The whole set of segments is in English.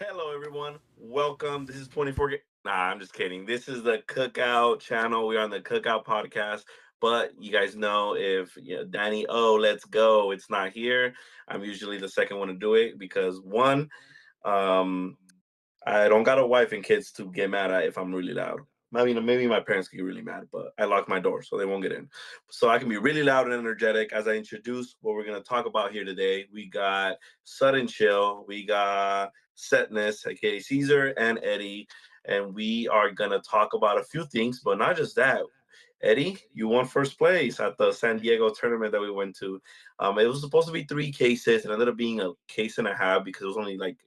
Hello, everyone. Welcome. This is 24. Nah, I'm just kidding. This is the Cookout channel. We're on the Cookout podcast. But you guys know if Danny let's go, it's not here. I'm usually the second one to do it because one, um, I don't got a wife and kids to get mad at if I'm really loud. I mean, maybe my parents can get really mad, but I lock my door so they won't get in. So I can be really loud and energetic as I introduce what we're going to talk about here today. We got Suddenchill, we got Zetnus, aka Cesar, and Eddie, and we are going to talk about a few things, but not just that. Eddie, you won first place at the San Diego tournament that we went to. It was supposed to be three cases, and ended up being a case and a half because it was only like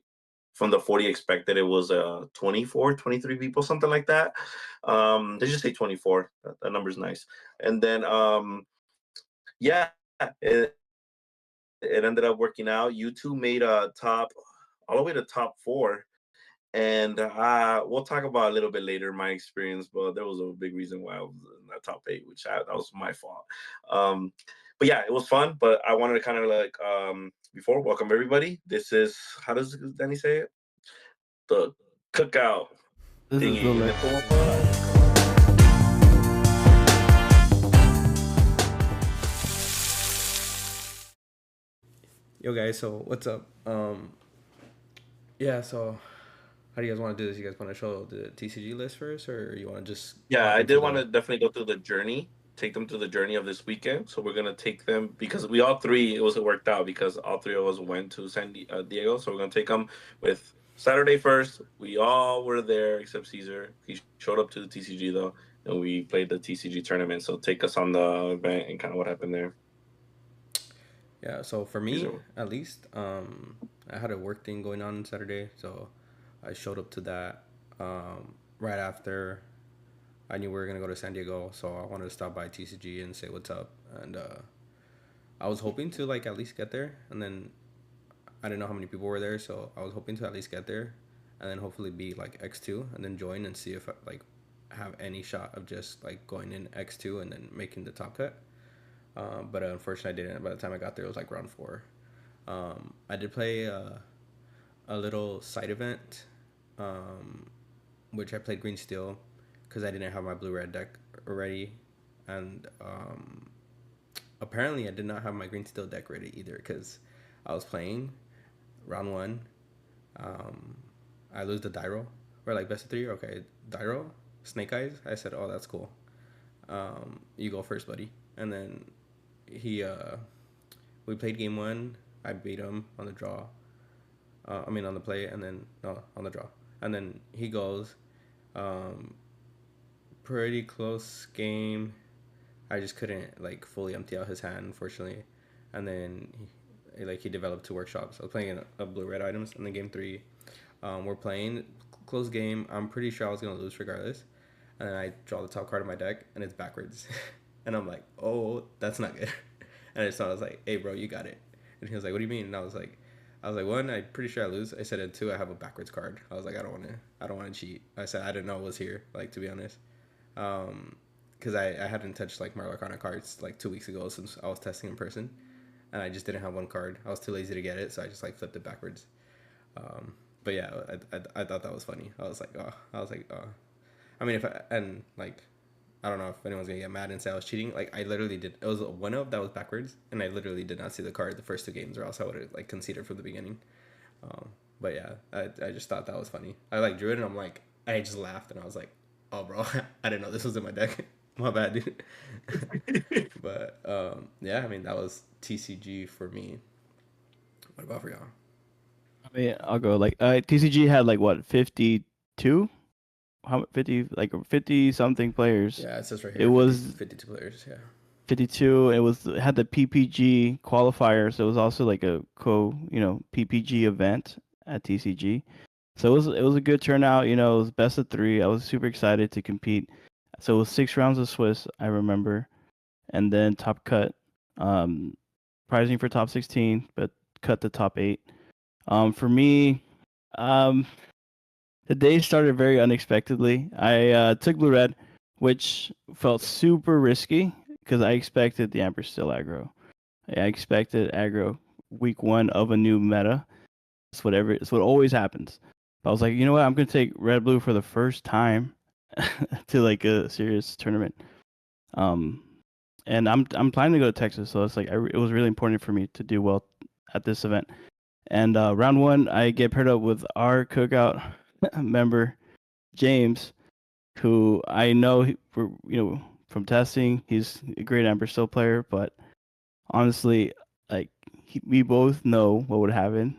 from the 40 expected, it was 24, 23 people, something like that. They just say 24. That number's nice. And then, yeah, it ended up working out. You two made a top, all the way to top four. And we'll talk about a little bit later my experience, but there was a big reason why I was in that top eight, that was my fault. Um, but yeah, it was fun. But I wanted to kind of like before welcome everybody. This is how does Danny say it? The cookout This is thingy. the And Lorcana then Yo guys, so what's up? Yeah, so how do you guys want to do this? You guys want to show the TCG list first, or you want to just yeah, hop I into did want the? to definitely go through the journey, take them through the journey of this weekend. So we're gonna take them because we all three it was worked out because all three of us went to Diego. So we're gonna take them with Saturday first. We all were there except Caesar. He showed up to the TCG though, and we played the TCG tournament. So take us on the event and kind of what happened there, Yeah, so for me Caesar. at least, I had a work thing going on Saturday, so I showed up to that right after I knew we were gonna go to San Diego, so I wanted to stop by TCG and say what's up, and I was hoping to like at least get there, and then I didn't know how many people were there, so I was hoping to at least get there, and then hopefully be like X2, and then join and see if I like have any shot of just like going in X2 and then making the top cut. But unfortunately, I didn't. By the time I got there, it was like round four. I did play a little side event, um, which I played green steel because I didn't have my blue red deck already, and apparently I did not have my green steel deck ready either because I was playing round one. Um, I lose the Dyro. Or like best of three. Okay, Dyro, Snake Eyes. I said, oh, that's cool. You go first, buddy. And then he, we played game one. I beat him on the draw. I mean on the play, and then no on the draw. And then he goes. Um, Pretty close game. I just couldn't like fully empty out his hand, unfortunately. And then he developed two workshops. I was playing a blue red items, and then game three, we're playing close game. I'm pretty sure I was gonna lose regardless. And then I draw the top card of my deck, and it's backwards. And I'm like, oh, that's not good. And I was like, hey, bro, you got it. And he was like, what do you mean? And I was like, one, I'm pretty sure I lose. I said, and two, I have a backwards card. I was like, I don't want to cheat. I said, I didn't know it was here. Like to be honest, because I hadn't touched like my Lorcana cards like 2 weeks ago since I was testing in person, and I just didn't have one card. I was too lazy to get it, so I just like flipped it backwards. But yeah, I thought that was funny. I was like, oh. I mean, if I, and like, I don't know if anyone's gonna get mad and say I was cheating. Like, I literally did. It was a one of that was backwards, and I literally did not see the card the first two games, or else I would have like conceded from the beginning. Um, but yeah, I just thought that was funny. I like drew it, and I'm like, I just laughed, and I was like, oh, bro, I didn't know this was in my deck. My bad, dude. But yeah, I mean that was TCG for me. What about for y'all? I mean, I'll go like TCG had like what 52, how 50 like 50 something players. Yeah, it says right It here, 50, was 52 players. Yeah. 52. It had the PPG qualifier, so it was also like a PPG event at TCG. So it was a good turnout. It was best of three. I was super excited to compete. So it was 6 rounds of Swiss, I remember, and then top cut, um, prizing for top 16, but cut the top eight. For me, um, the day started very unexpectedly. I took blue red, which felt super risky because I expected the Amber still aggro. I expected aggro week one of a new meta. It's what always happens. But I was like, you know what? I'm gonna take red blue for the first time to like a serious tournament. And I'm planning to go to Texas, so it's like it was really important for me to do well at this event. And round one, I get paired up with our cookout member James, who I know from testing. He's a great Amber Still player, but honestly, like we both know what would happen,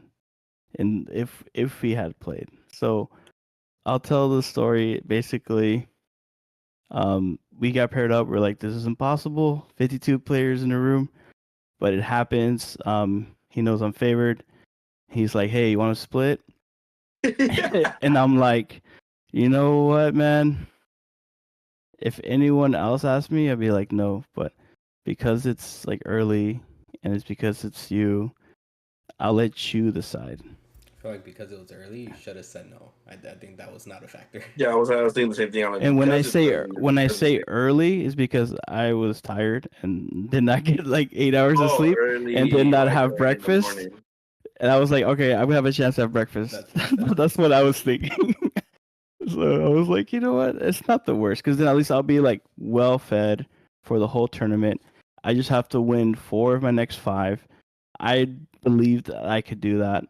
and if he had played. So I'll tell the story. Basically, we got paired up. We're like, this is impossible. 52 players in the room, but it happens. He knows I'm favored. He's like, hey, you want to split? And I'm like, you know what, man? If anyone else asked me, I'd be like, no. But because it's like early and it's because it's you, I'll let you decide. I feel like because it was early, you should have said no. I think that was not a factor. Yeah, I was thinking the same thing. I'm like, And when I because it's early, when I because say it's- early is because I was tired and did not get like 8 hours of oh, sleep early, and did not like have in the breakfast. morning. And I was like, okay, I'm gonna have a chance to have breakfast. That's what I was thinking. So I was like, you know what? It's not the worst because then at least I'll be like well fed for the whole tournament. I just have to win 4 of my next 5. I believed that I could do that.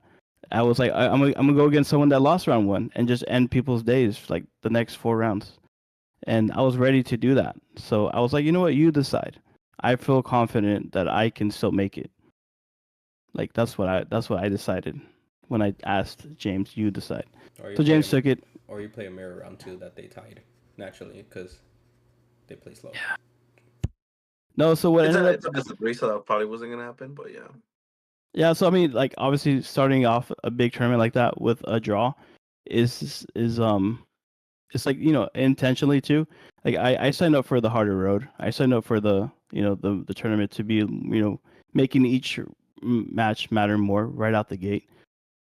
I was like, I'm gonna go against someone that lost round 1 and just end people's days like the next 4 rounds. And I was ready to do that. So I was like, you know what? You decide. I feel confident that I can still make it. Like that's what I decided when I asked James. You decide. So James took it. Or you play a mirror round 2 that they tied naturally because they play slow. No, so what It's ended a up? best of 3, so that probably wasn't gonna happen. But yeah. Yeah, so I mean, like obviously starting off a big tournament like that with a draw is it's like intentionally too. Like I signed up for the harder road. I signed up for the the tournament to be making each match matter more right out the gate.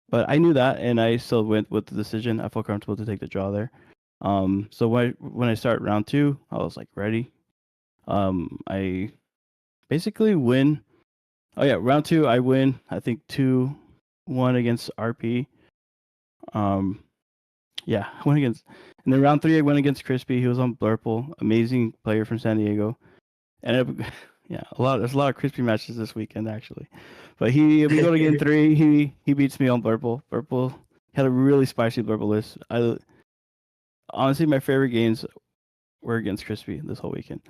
But I knew that, and I still went with the decision. I felt comfortable to take the draw there. So when I start round 2, I was like ready. I basically win. Oh yeah, round 2 I win. I think 2-1 against RP. Yeah, I went against. And then round 3 I went against Crispy. He was on Blurple, amazing player from San Diego. And yeah, there's a lot of Crispy matches this weekend actually. But we go to game 3. He beats me on Blurple. Blurple had a really spicy Blurple list. Honestly, my favorite games were against Crispy this whole weekend.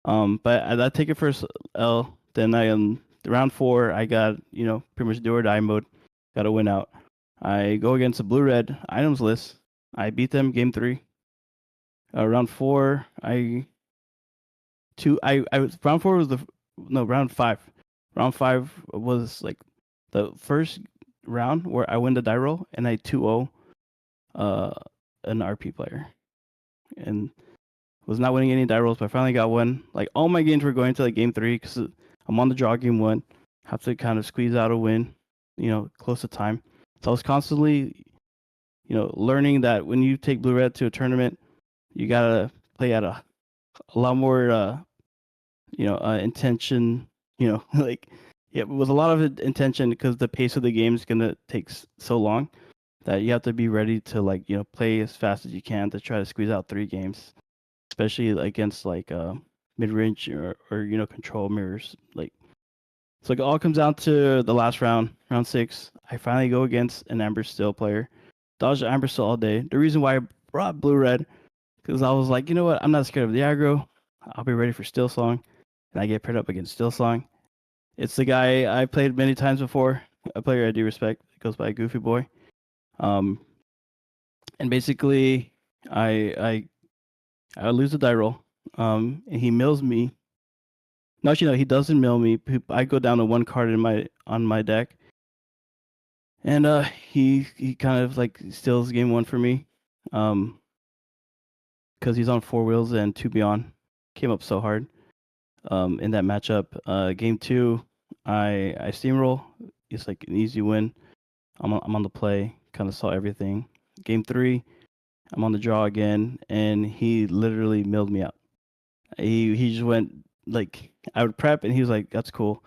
But I take it first L. Then round 4 I got pretty much do or die mode. Got to win out. I go against a blue red items list. I beat them game 3. Round 4 round 4 was round 5. Round 5 was like the first round where I win the die roll and I 2-0 an RP player. And was not winning any die rolls, but I finally got one. Like all my games were going to like game 3 because I'm on the draw game 1. Have to kind of squeeze out a win, close to time. So I was constantly, learning that when you take blue red to a tournament, you gotta play at a lot more, intention. Like it was a lot of intention because the pace of the game is gonna take so long that you have to be ready to play as fast as you can to try to squeeze out 3 games, especially against like mid-range or control mirrors. Like so, it all comes down to the last round, round 6. I finally go against an Amber Still player. Dodged Amber Still all day. The reason why I brought blue red because I was like, you know what? I'm not scared of the aggro. I'll be ready for Still Song, and I get paired up against Still Song. It's the guy I played many times before. A player I do respect. It goes by Goofy Boy. And basically, I lose the die roll. And he mills me. No, actually, no, he doesn't mill me. I go down to 1 card on my deck, and he kind of like steals game 1 for me, because he's on 4 wheels and 2 beyond. Came up so hard, in that matchup. Game 2, I steamroll. It's like an easy win. I'm on the play. Kind of saw everything. Game 3, I'm on the draw again, and he literally milled me out. He just went like I would prep, and he was like, "That's cool.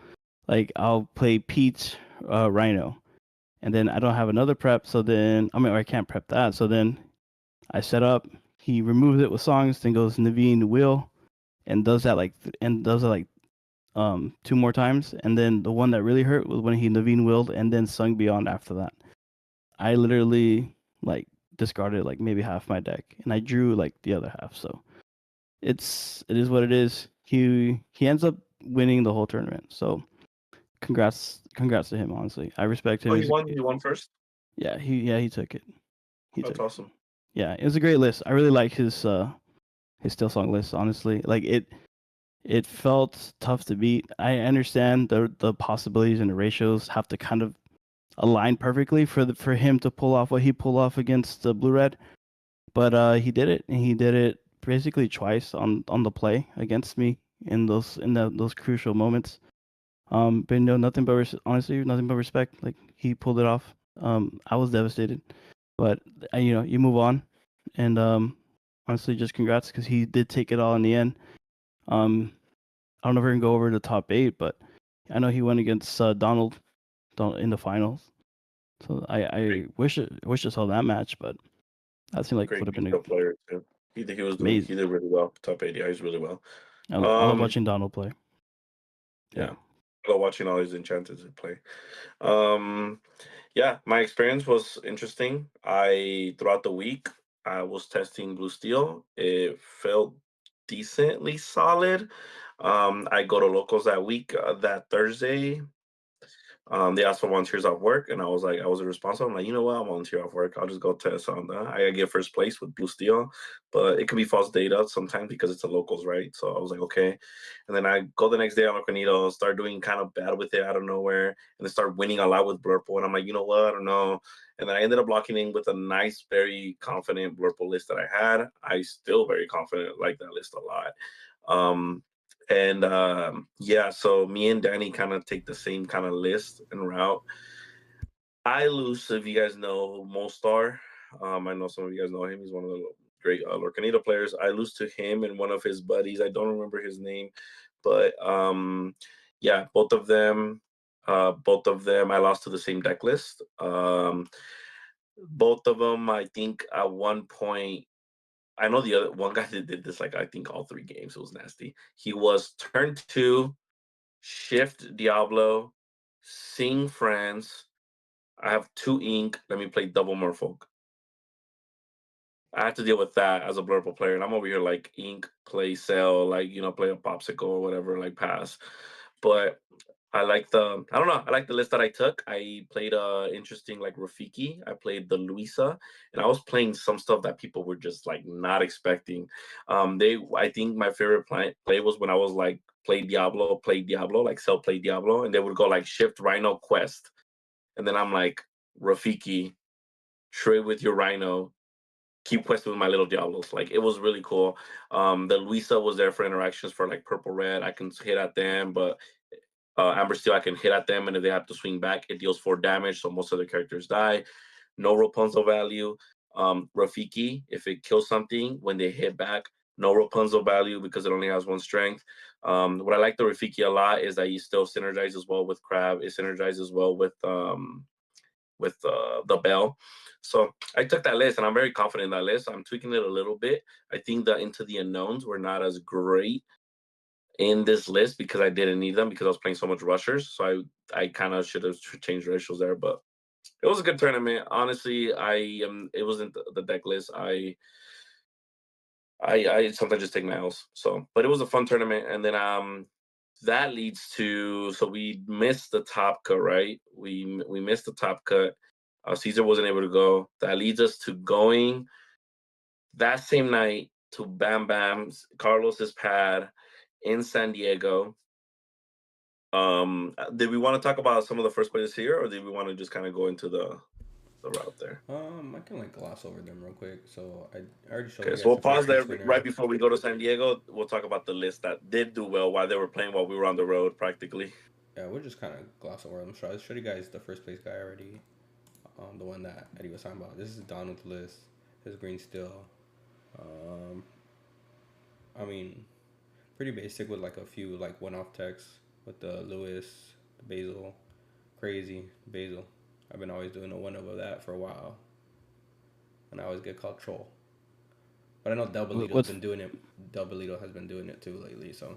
Like I'll play Pete Rhino," and then I don't have another prep. So then I can't prep that. So then I set up. He removes it with songs, then goes Naveen Will, and does that like two more times. And then the one that really hurt was when he Naveen willed and then sung Beyond after that. I literally like discarded like maybe half my deck, and I drew like the other half. So it is what it is. He ends up winning the whole tournament. So congrats to him. Honestly, I respect him. Oh, he won. He won first. He took it. He That's took it. awesome. Yeah, it was a great list. I really like his still song list. Honestly, like it felt tough to beat. I understand the possibilities and the ratios have to kind of align perfectly for him to pull off what he pulled off against the blue red. But he did it, and he did it basically twice on the play against me in those crucial moments. But no, nothing but honestly, nothing but respect. Like he pulled it off. I was devastated, but you move on, and honestly, just congrats because he did take it all in the end. I don't know if we're gonna go over the top 8, but I know he went against Donald in the finals. So I wish I saw that match, but that seemed like Great would have been detail player too. He did amazing. he did really well. Top 80, he's really well. I love watching Donald play. Yeah. I love watching all these Enchanted play. Yeah, my experience was interesting. Throughout the week I was testing Blue Steel. It felt decently solid. I go to locals that week, that Thursday. They asked for volunteers off work, and I was irresponsible. I'm like, you know what? I'll volunteer off work. I'll just go test on that. I get first place with Blue Steel, but it can be false data sometimes because it's a locals, right? So I was like, okay. And then I go the next day on Lorcanito, start doing kind of bad with it out of nowhere, and then start winning a lot with Blurple. And I'm like, you know what? I don't know. And then I ended up locking in with a nice, very confident Blurple list that I had. I still very confident, like that list a lot. Um, and yeah, so me and Danny kind of take the same kind of list and route. I lose, if you guys know Mostar. I know some of you guys know him. He's one of the great Lorcanito players. I lose to him and one of his buddies. I don't remember his name, but yeah, both of them, I lost to the same deck list. Both of them, I think at one point, I know the other one guy that did this like I think all 3 games. It was nasty. He was turn 2, shift Diablo, sing friends. I have 2 ink. Let me play double Merfolk. I had to deal with that as a Blurple player, and I'm over here like ink, play, sell, like play a popsicle or whatever, like pass. But I don't know, I like the list that I took. I played interesting like Rafiki. I played the Luisa, and I was playing some stuff that people were just like not expecting. I think my favorite play was when I was like play Diablo, like sell play Diablo, and they would go like shift Rhino quest. And then I'm like, Rafiki, trade with your Rhino, keep questing with my little Diablos. Like it was really cool. The Luisa was there for interactions for like purple red. I can hit at them, but Amber Steel I can hit at them, and if they have to swing back, it deals 4 damage. So most of the characters die. No Rapunzel value. Rafiki, if it kills something when they hit back, no Rapunzel value because it only has 1 strength. What I like the Rafiki a lot is that he still synergizes well with Crab. It synergizes well with the bell. So I took that list, and I'm very confident in that list. I'm tweaking it a little bit. I think the Into the Unknowns were not as great in this list because I didn't need them because I was playing so much rushers. So I kind of should have changed ratios there, but it was a good tournament. Honestly, it wasn't the deck list. I sometimes just take my L's. So, but it was a fun tournament, and then that leads to, so we missed the top cut, right? We missed the top cut. Cesar wasn't able to go. That leads us to going that same night to Bam Bam's Carlos's pad in San Diego. Did we want to talk about some of the first players here, or did we want to just kind of go into the route there? I can like gloss over them real quick. So I already showed Okay, you so guys we'll the first pause there place winner. right before we go to San Diego. We'll talk about the list that did do well while they were playing, while we were on the road practically. Yeah, we'll just kind of gloss over them. So I showed you guys the first place guy already. The one that Eddie was talking about. This is Donald's list. His green steel. Um, I mean, pretty basic with like a few like one-off texts with the Lewis, the Basil, crazy Basil. I've been always doing a 1-0 of that for a while, and I always get called troll. But I know Del Bolito's What's been doing it. Del Bolito has been doing it too lately. So,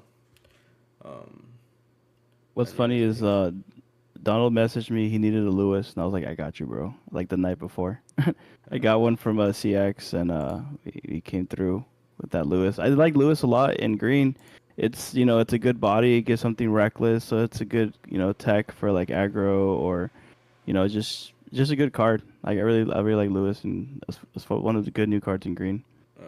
um, What's and yeah, funny it's is pretty good. Donald messaged me. He needed a Lewis, and I was like, I got you, bro. Like the night before, I got one from CX, and he came through with that Lewis. I like Lewis a lot in green. It's it's a good body. It gives something reckless, so it's a good tech for like aggro or just a good card. Like I really like Lewis, and it's one of the good new cards in green.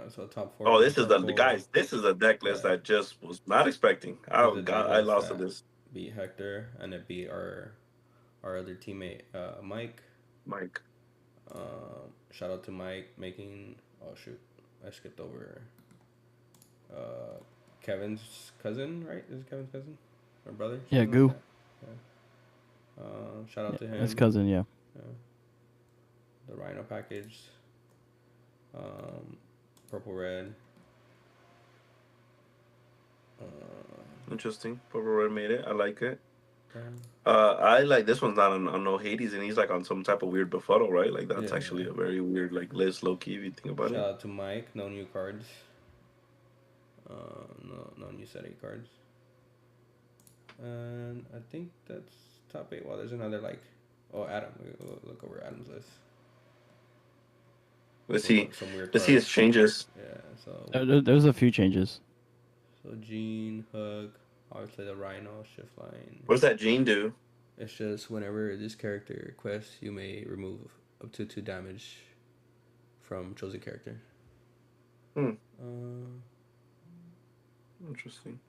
So top four Oh, was a this is the purple. guys. This is a deck list Yeah, I just was not expecting. this Oh is a deck God, I list lost to that this. beat Hector, and it beat our other teammate Mike. Mike. Shout out to Mike making. Oh shoot, I skipped over uh, Kevin's cousin. Right? Is it Kevin's cousin or brother? Yeah, Something like Goo. that. Shout out Yeah, to his him. cousin. Yeah. Uh, the Rhino package. Purple red. Uh, Interesting. Purple Red made it. I like it. yeah, I like this one's not on no Hades, and he's like on some type of weird befuddle, right? Like that's yeah. actually a very weird like list, low key, if you think about Shout it. out to Mike. No new cards. No new set 8 cards. And I think that's top 8. Well, there's another like. Oh, Adam. We'll look over Adam's list. Let's see. Some weird Let's see his cards. changes. Yeah. So There's a few changes. Gene, Hook, obviously the Rhino, Shift Line. What does that Gene do? It's just whenever this character quests, you may remove up to 2 damage from chosen character. Hmm. Uh, Interesting.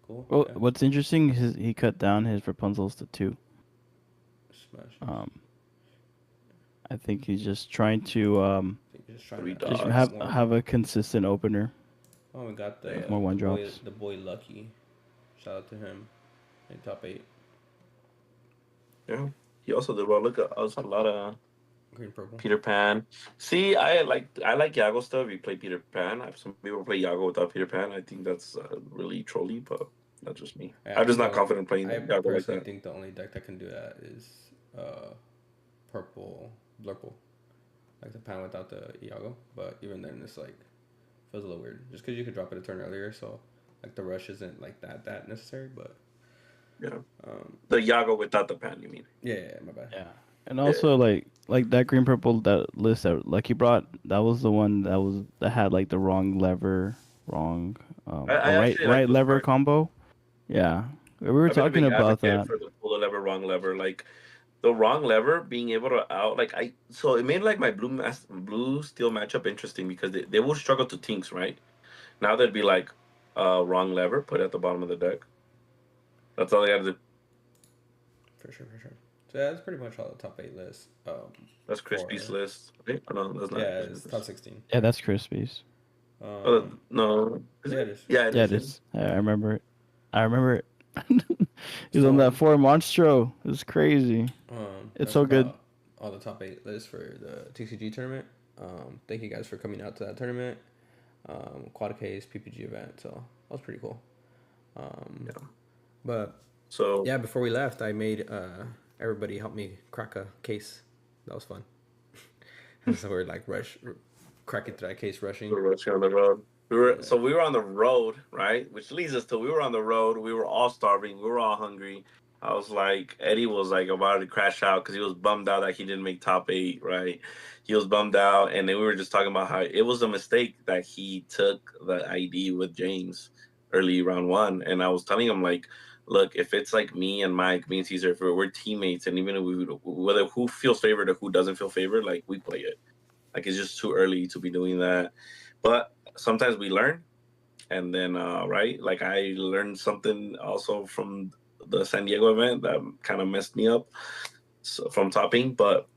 cool. Well, Yeah. what's interesting is he cut down his Rapunzel's to 2. Smash. I think he's just trying to I think just trying Three to just dogs. have more. have a consistent opener. Oh, we got Yeah. More one the boy, drops. the boy Lucky. Shout out to him. In top 8. Yeah. He also did well. Look at also a lot of Green purple. Peter Pan. See, I like Yago stuff. You play Peter Pan. Some people play Yago without Peter Pan. I think that's really trolly, but that's just me. Yeah, I'm just not so confident playing I Yago like personally that. think the only deck that can do that is purple Blurple. Like the pan without the Iago. But even then it's like feels a little weird. Just because you could drop it a turn earlier, so like the rush isn't like that necessary, but Yeah. The Yago without the pan, you mean? yeah, my bad. Yeah. And also like that green purple that list that like he brought, that was the one that had like the wrong lever, wrong I or actually like right those lever cards. combo. Yeah. We were I've been a talking big about advocate that. for the pull the lever, wrong lever. Like the wrong lever being able to out like so it made like my blue steel matchup interesting because they will struggle to tinks, right? Now they'd be like wrong lever, put it at the bottom of the deck. That's all they gotta do. For sure. So yeah, that's pretty much all the top 8 lists. That's Crispy's For list. Okay? Oh, no, that's not yeah, Crispy's it's top list. 16. Yeah, that's Crispy's. No. Is Yeah, it? it is. Yeah, it Yeah, is. it is. I remember it. I remember it. He's So on that 4 Monstro. It's crazy. It's that's so good. about all the top 8 lists for the TCG tournament. Thank you guys for coming out to that tournament. Quad case PPG event, so that was pretty cool. Yeah. But So yeah, before we left, I made everybody help me crack a case. That was fun. So we're like cracking through that case, rushing. we were rushing on the road. We were on the road, right? Which leads us to we were on the road. We were all starving. We were all hungry. I was like, Eddie was like about to crash out because he was bummed out that he didn't make top 8, right? He was bummed out, and then we were just talking about how it was a mistake that he took the ID with James early round 1, and I was telling him like, look, if it's like me and Mike, me and Cesar, if we're teammates, and even if whether who feels favored or who doesn't feel favored, like we play it. Like it's just too early to be doing that. But sometimes we learn, and then right, like I learned something also from the San Diego event that kind of messed me up from topping. But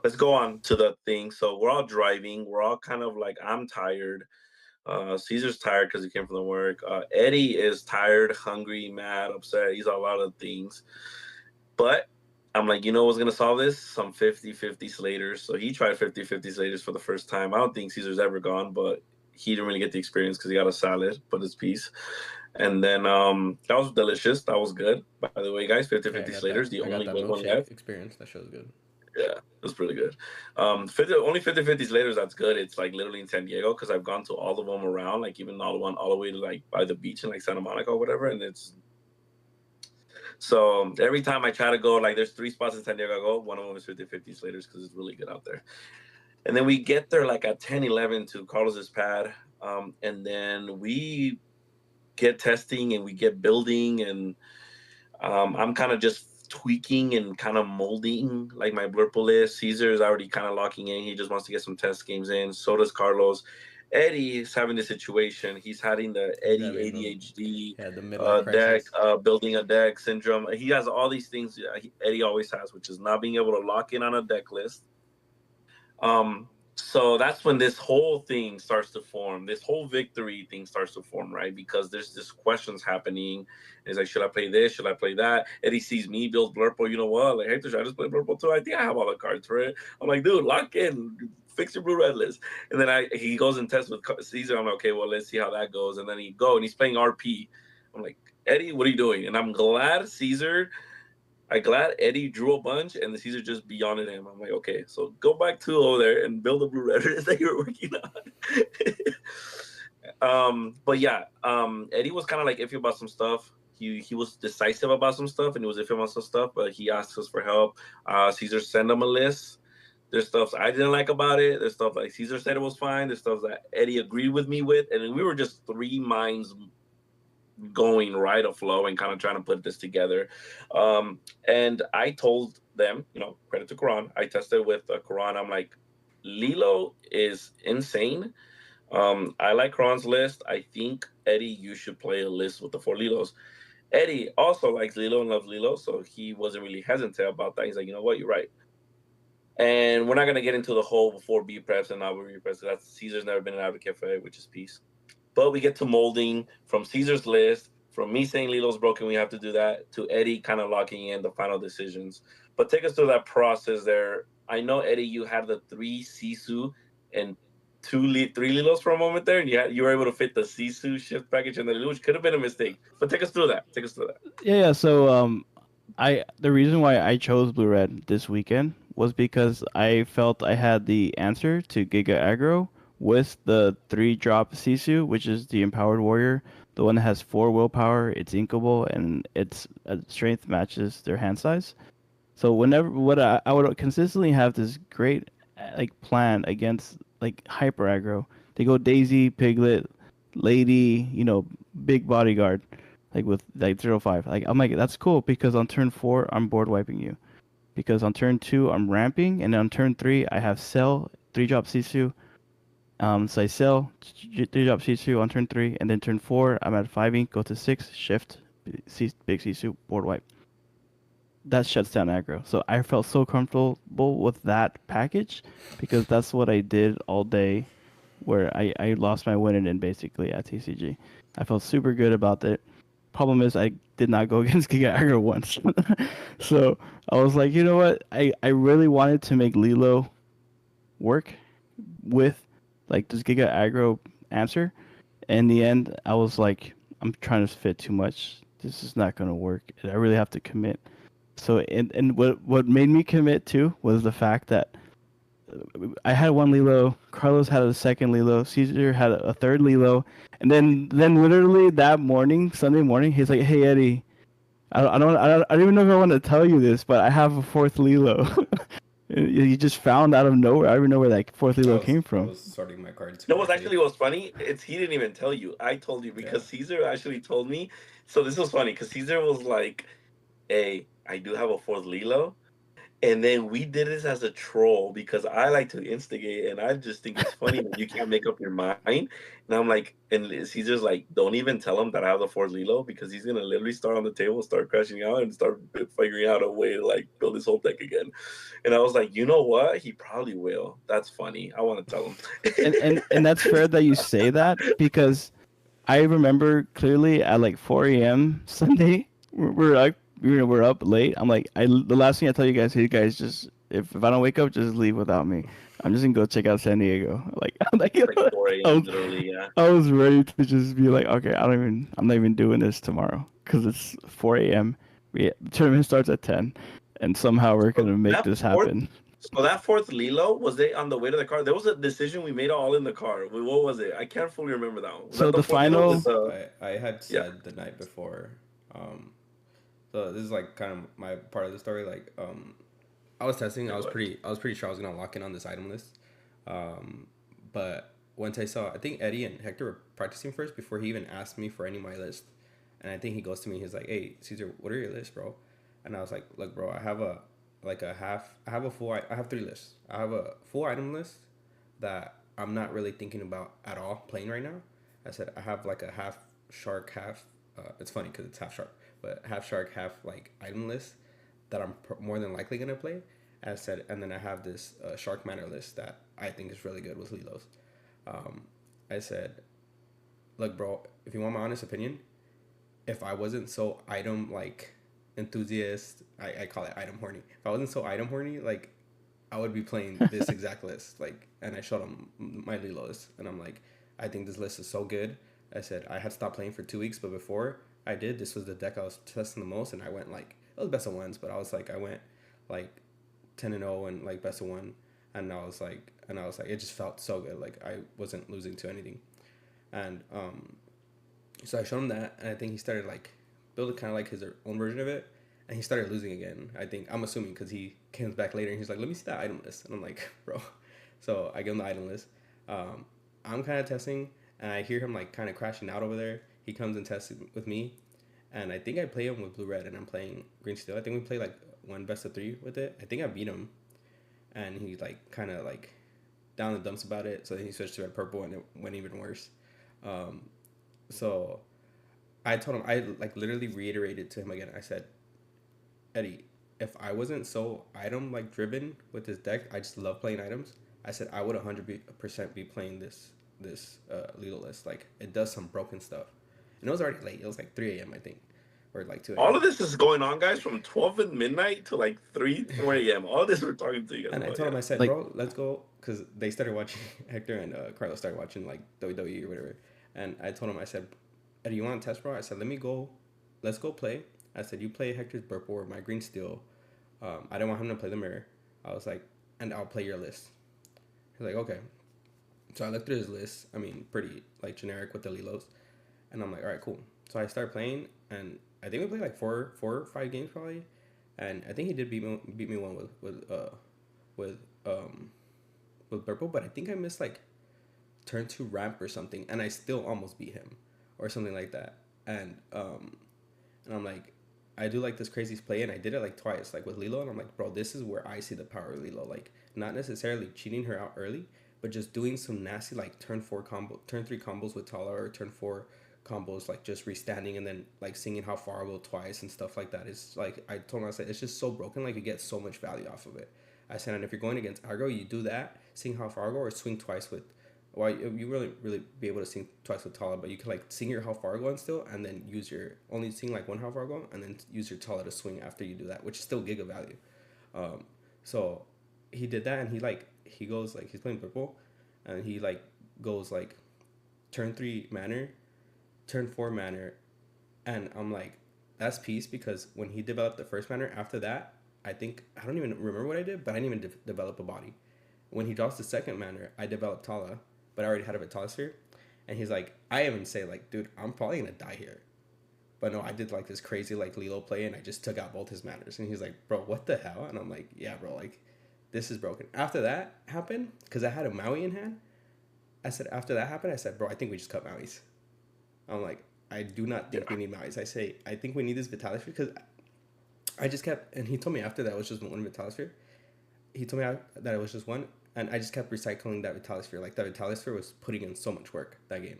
let's go on to the thing. So we're all driving. We're all kind of like I'm tired. Caesar's tired because he came from the work. Eddie is tired, hungry, mad, upset. He's a lot of things. But I'm like, you know what's going to solve this? Some 50-50 Slaters. So he tried 50-50 Slaters for the first time. I don't think Caesar's ever gone, but he didn't really get the experience because he got a salad, but his piece. And then that was delicious. That was good. By the way, guys, 50-50 Slaters, the I got only that good one milkshake left. experience. That show's good. Yeah, it was pretty good. 50 later, that's good. It's like literally in San Diego because I've gone to all of them around, like even all the one all the way to like by the beach in like Santa Monica or whatever. And it's so every time I try to go, like there's 3 spots in San Diego I go. One of them is 50 Slaters because it's really good out there. And then we get there like at 10, 11 to Carlos's pad. And then we get testing and we get building and I'm kind of just tweaking and kind of molding like my blurple list. Caesar is already kind of locking in. He just wants to get some test games in. So does Carlos. Eddie is having the situation. He's having the Eddie ADHD the midlife deck, crisis. building a deck syndrome. He has all these things Eddie always has, which is not being able to lock in on a deck list. So that's when this whole thing starts to form. This whole victory thing starts to form, right? Because there's this questions happening. It's like, should I play this? Should I play that? Eddie sees me build Blurple. You know what? Like, Hector, should I just play Blurple too? I think I have all the cards for it. I'm like, dude, lock in, fix your blue red list. And then he goes and tests with Cesar. I'm like, okay, well, let's see how that goes. And then he's playing RP. I'm like, Eddie, what are you doing? And I'm glad Eddie drew a bunch and the Caesar just beyonded him. I'm like, okay, so go back to over there and build the blue red that you were working on. But yeah, Eddie was kind of like iffy about some stuff. He was decisive about some stuff and he was iffy about some stuff, but he asked us for help. Caesar sent him a list. There's stuff I didn't like about it. There's stuff like Caesar said it was fine. There's stuff that Eddie agreed with me with, and then we were just 3 minds going right a flow and kind of trying to put this together. And I told them, credit to Quran. I tested with Quran. I'm like, Lilo is insane. I like Quran's list. I think, Eddie, you should play a list with the 4 Lilos. Eddie also likes Lilo and loves Lilo, so he wasn't really hesitant about that. He's like, you know what, you're right. And we're not going to get into the whole 4B preps and not B preps. That's Caesar's never been an advocate for it, which is peace. But we get to molding from Caesar's list, from me saying Lilo's broken, we have to do that, to Eddie kind of locking in the final decisions. But take us through that process there. I know, Eddie, you had the 3 Sisu and 3 Lilos for a moment there, and you were able to fit the Sisu shift package and the Lilo, which could have been a mistake. But take us through that. Yeah. So the reason why I chose blue red this weekend was because I felt I had the answer to Giga Aggro with the 3-drop Sisu, which is the Empowered Warrior, the one that has 4 willpower, it's inkable, and its strength matches their hand size. So I would consistently have this great plan against hyper aggro. They go Daisy, Piglet, Lady, big bodyguard, with 0-5. I'm like, that's cool because on turn 4 I'm board wiping you, because on turn 2 I'm ramping, and on turn 3 I have Cell 3-drop Sisu. So I sell 3-drop Sisu on turn 3, and then turn 4 I'm at 5 ink, go to 6, shift, big Sisu, board wipe. That shuts down aggro. So I felt so comfortable with that package because that's what I did all day, where I lost my win in basically at TCG. I felt super good about it. Problem is I did not go against Giga Aggro once. So I was like, you know what? I really wanted to make Lilo work with this Giga Aggro answer. In the end, I was like, I'm trying to fit too much. This is not going to work. I really have to commit. So and what made me commit too was the fact that I had 1 Lilo, Carlos had a 2nd Lilo, Cesar had a 3rd Lilo, and then literally that morning, Sunday morning, he's like, "Hey Eddie, I don't even know if I want to tell you this, but I have a 4th Lilo." You just found out of nowhere. I don't even know where that 4th Lilo came from. I was sorting my cards. No, what's funny? He didn't even tell you. I told you because Cesar actually told me. So this was funny because Cesar was like, "Hey, I do have a 4th Lilo." And then we did this as a troll because I like to instigate and I just think it's funny when you can't make up your mind. And I'm like, and Caesar's like, don't even tell him that I have the 4th Lilo because he's going to literally start on the table, start crashing out and start figuring out a way to build his whole deck again. And I was like, you know what? He probably will. That's funny. I want to tell him. and that's fair that you say that because I remember clearly at 4 a.m. Sunday, we're up late. I'm like, the last thing I tell you guys, hey guys, just if I don't wake up, just leave without me. I'm just gonna go check out San Diego. Like 4 a.m. literally, yeah. I was ready to just be like, okay, I'm not even doing this tomorrow because it's 4 a.m. The tournament starts at 10, and somehow we're gonna make this happen. So that fourth Lilo, was they on the way to the car? There was a decision we made all in the car. What was it? I can't fully remember that one. Was So that the the fourth Lilo final, with the I had yeah? said the night before. Um, so this is like kind of my part of the story. Like, I was testing. Yeah, go ahead. I was pretty sure I was gonna lock in on this item list. But once I saw, I think Eddie and Hector were practicing first before he even asked me for any of my list. And I think he goes to me. He's like, "Hey, Cesar, what are your lists, bro?" And I was like, "Look, bro, I have a like a half. I have a full. I have three lists. I have a full item list that I'm not really thinking about at all playing right now. I said I have like a half shark, half. It's funny because it's half shark, but half shark, half like item list that I'm more than likely gonna play. As I said, and then I have this shark manor list that I think is really good with Lilos. Um, I said, look, bro, if you want my honest opinion, if I wasn't so item like enthusiast, I call it item horny. If I wasn't so item horny, like I would be playing this exact list. Like, and I showed him my Lilo list, and I'm like, I think this list is so good. I said I had stopped playing for 2 weeks, but before I did, this was the deck I was testing the most, and I went like it was best of ones, but I was like I went like 10-0 and like best of one, and I was like it just felt so good. Like I wasn't losing to anything, and so I showed him that, and I think he started like building kind of like his own version of it, and he started losing again. I think I'm assuming because he comes back later and he's like, "Let me see that item list," and I'm like, "Bro," so I give him the item list. Um, I'm kind of testing, and I hear him like kind of crashing out over there. He comes and tests it with me, and I think I play him with blue red, and I'm playing green steel. I think we play like one best of three with it. I think I beat him, and he like kind of like down the dumps about it. So then he switched to red purple, and it went even worse. Um, so I told him I like literally reiterated to him again. I said, Eddie, if I wasn't so item like driven with this deck, I just love playing items. I said I would 100% be playing this legal list. Like it does some broken stuff, and it was already late. It was like 3 a.m. I think, or like 2 All a.m. of this is going on, guys, from 12 at midnight to like 3, 4 a.m. All this we're talking to you guys And I about. told him, Yeah. I said, like, bro, let's go, because they started watching Hector and Carlos started watching like WWE or whatever. And I told him, I said, Eddie, you want to test, bro? I said, let's go play. I said, you play Hector's purple or my green steel. I didn't want him to play the mirror. I was like, and I'll play your list. He's like, okay. So I looked through his list. I mean, pretty like generic with the Lilos. And I'm like, all right, cool. So I started playing, and I think we played like four or five games probably. And I think he did beat me one with um with purple, but I think I missed like turn two ramp or something, and I still almost beat him or something like that. And I'm like, I do like this crazy play, and I did it like twice, like with Lilo, and I'm like, bro, this is where I see the power of Lilo. Like, not necessarily cheating her out early, but just doing some nasty like turn three combos with Tala, or turn four combos like just restanding and then like singing how far I'll go twice and stuff like that. It's like I told him, I said it's just so broken. Like you get so much value off of it. I said, and if you're going against aggro, you do that, sing how far go or swing twice with. Well, you really be able to sing twice with Tala, but you can like sing your how far go still, and then use your only sing like one how far go, and then use your Tala to swing after you do that, which is still giga value. Um, so he did that, and he goes like he's playing purple, and he like goes like turn three manner, turn four manner, and I'm like, that's peace, because when he developed the first manner, after that, I don't even remember what I did, but I didn't even develop a body. When he drops the second manner, I developed Tala, but I already had a Vitalisphere. And he's like, I even say like, dude, I'm probably gonna die here. But no, I did like this crazy like Lilo play, and I just took out both his manners. And he's like, bro, what the hell? And I'm like, yeah, bro, like this is broken. After that happened, because I had a Maui in hand, I said, after that happened, I said, bro, I think we just cut Maui's. I'm like, I do not think we need Maui's. I say, I think we need this Vitalisphere, because I just kept, and he told me after that it was just one Vitalisphere. He told me that it was just one, and I just kept recycling that Vitalisphere. Like, that Vitalisphere was putting in so much work that game.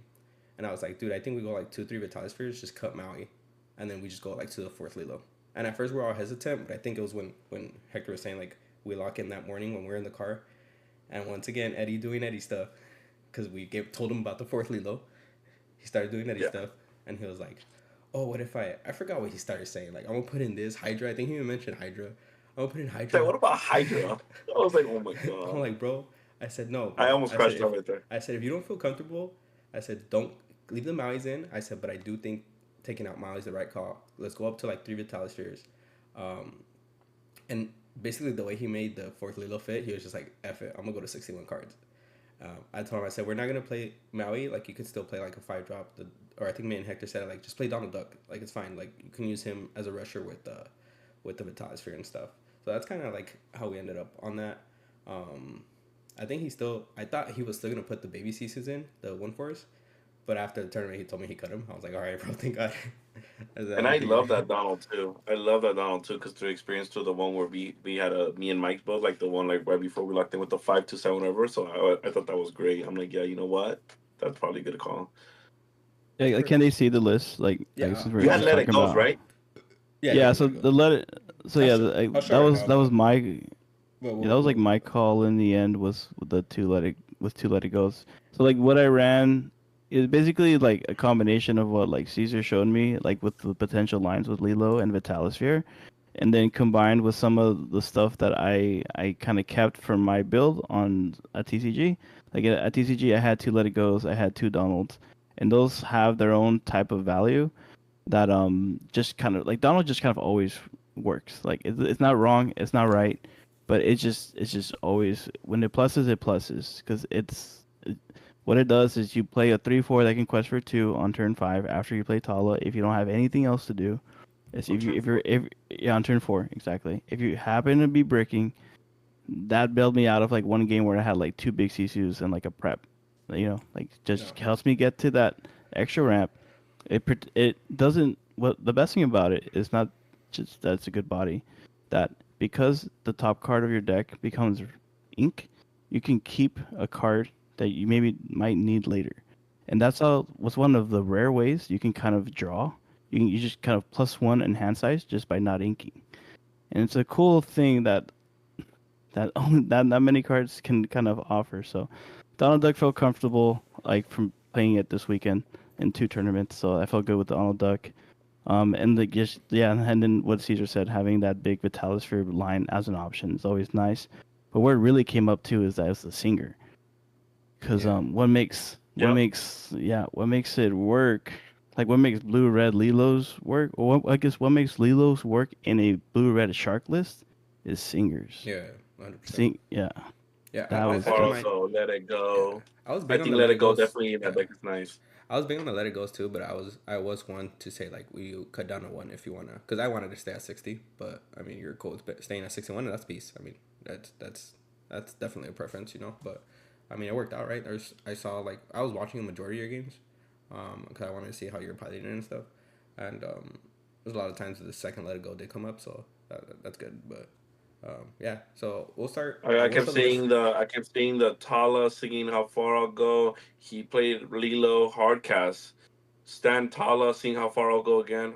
And I was like, dude, I think we go like 2-3 Vitalispheres, just cut Maui, and then we just go like to the fourth Lilo. And at first we were all hesitant, but I think it was when Hector was saying like we lock in that morning when we were in the car, and once again Eddie doing Eddie stuff, because we told him about the fourth Lilo. He started doing Eddie stuff, and he was like, oh, what if I forgot what he started saying. Like, I'm gonna put in this Hydra. I think he even mentioned Hydra. I'm gonna put in Hydra. Like, what about Hydra? I was like, oh my god. I'm like, bro. I said no. I Bro. almost crashed out right there. I said if you don't feel comfortable, I said don't leave the Maui's in. I said, but I do think taking out Maui's the right call. Let's go up to like 3 Vitalispheres. And basically the way he made the fourth Lilo fit, he was just like, F it, I'm gonna go to 61 cards. I told him, I said, we're not gonna play Maui. Like, you could still play like a 5 drop. Or I think me and Hector said, like, just play Donald Duck. Like, it's fine. Like, you can use him as a rusher with the Vitasphere and stuff. So that's kind of like how we ended up on that. I think I thought he was still gonna put the baby Sisus in the 1/4s, but after the tournament, he told me he cut him. I was like, all right, bro, thank God. And I love that Donald too. I love that Donald too because through experience to the one where we had me and Mike both like the one like right before we locked in with the 5-7 whatever. So I thought that was great. I'm like, yeah, you know what? That's probably a good call. Yeah, like, can they see the list? Like Yeah, since we're You had just Let It talking Goes, about. right? yeah, Yeah, yeah. so There you go. the let it. So yeah, I'll show that right was now. that was my. Well, Yeah, that was like my call in the end was with the two let it goes. So like what I ran is basically like a combination of what like Caesar showed me, like with the potential lines with Lilo and Vitalisphere, and then combined with some of the stuff that I kind of kept from my build on a TCG. Like at TCG, I had two let it goes, I had two Donalds, and those have their own type of value that just kind of like Donald just kind of always works. Like it's not wrong, it's not right, but it's just always when it pluses because what it does is you play a 3/4 that can quest for 2 on turn 5 after you play Tala if you don't have anything else to do. It's On turn 4. if yeah, on turn 4 exactly. If you happen to be bricking, that bailed me out of like one game where I had like two big CCUs and like a prep. Like just helps me get to that extra ramp. It doesn't. What the best thing about it is not just that it's a good body, that because the top card of your deck becomes ink, you can keep a card that you maybe might need later, and that's all. Was one of the rare ways you can kind of draw. You just kind of +1 in hand size just by not inking, and it's a cool thing that only that many cards can kind of offer. So Donald Duck felt comfortable like from playing it this weekend in 2 tournaments. So I felt good with Donald Duck. And just yeah, and then what Caesar said, having that big Vitalisphere line as an option is always nice. But where it really came up to is that it's the singer, because Yep. what makes it work, like what makes blue red Lilos work, or I guess what makes Lilos work in a blue red shark list is singers. Yeah, 100%. Yeah, Yeah, that How was I far don't just mind. also Let It Yeah, Go. I was I big on think the Let Let It It Go Goes. definitely in Yeah, that deck is nice. I was big on the Let It Goes too, but I was one to say like we cut down to 1 if you wanna, because I wanted to stay at 60, but I mean you're cool with staying at 61 and that's peace. I mean that's definitely a preference, but I mean it worked out right. I saw like I was watching a majority of your games, because I wanted to see how you're piloting and stuff, and there's a lot of times that the second Let It Go did come up, so that's good. But yeah, so we'll start. I We'll kept show the list. seeing the Tala singing How Far I'll Go. He played Lilo Hardcast. Stan Tala sing How Far I'll Go again.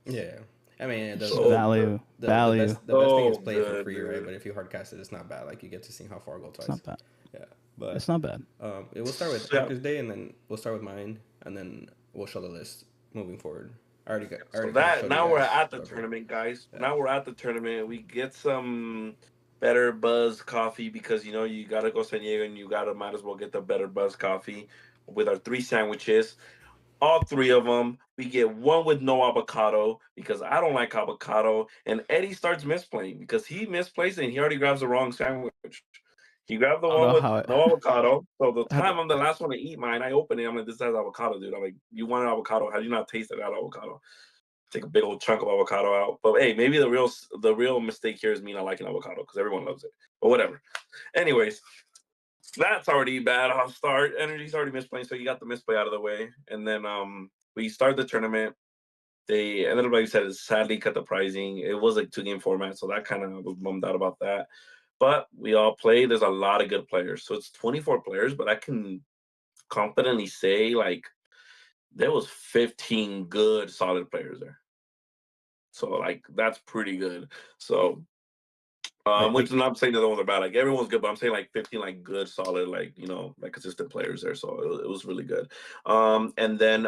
Yeah, I mean So good. the value. best thing is So play it for good, free, right? dude. But if you hardcast it, it's not bad. Like you get to see how far go It's twice. not bad. Yeah, but It's not bad. we'll start with Yeah. Hector's day, and then we'll start with mine, and then we'll show the list moving forward. I So already kind of that showed you now we're guys at the whatever. tournament, guys. Yeah. Now we're at the tournament. We get some better buzz coffee because you gotta go San Diego and you gotta might as well get the better buzz coffee with our 3 sandwiches. All 3 of them. We get one with no avocado because I don't like avocado. And Eddie starts misplaying because he misplays and he already grabs the wrong sandwich. He grabbed the I don't one know with how no avocado. So the how time I'm the last one to eat mine, I open it. I'm like, this has avocado, dude. I'm like, you want an avocado? How do you not taste that avocado? Take a big old chunk of avocado out. But hey, maybe the real mistake here is me not liking avocado because everyone loves it. But whatever. Anyways, that's already bad. I'll start. Energy's already misplaying, so you got the misplay out of the way. And then we start the tournament. They ended up, like you said, sadly cut the pricing. It was like 2 game format, so that kind of was bummed out about that. But we all play. There's a lot of good players, so it's 24 players. But I can confidently say like there was 15 good solid players there. So like that's pretty good. So which is not saying that the ones are bad. Like everyone's good, but I'm saying like 15 like good, solid, like like consistent players there. So it was really good. And then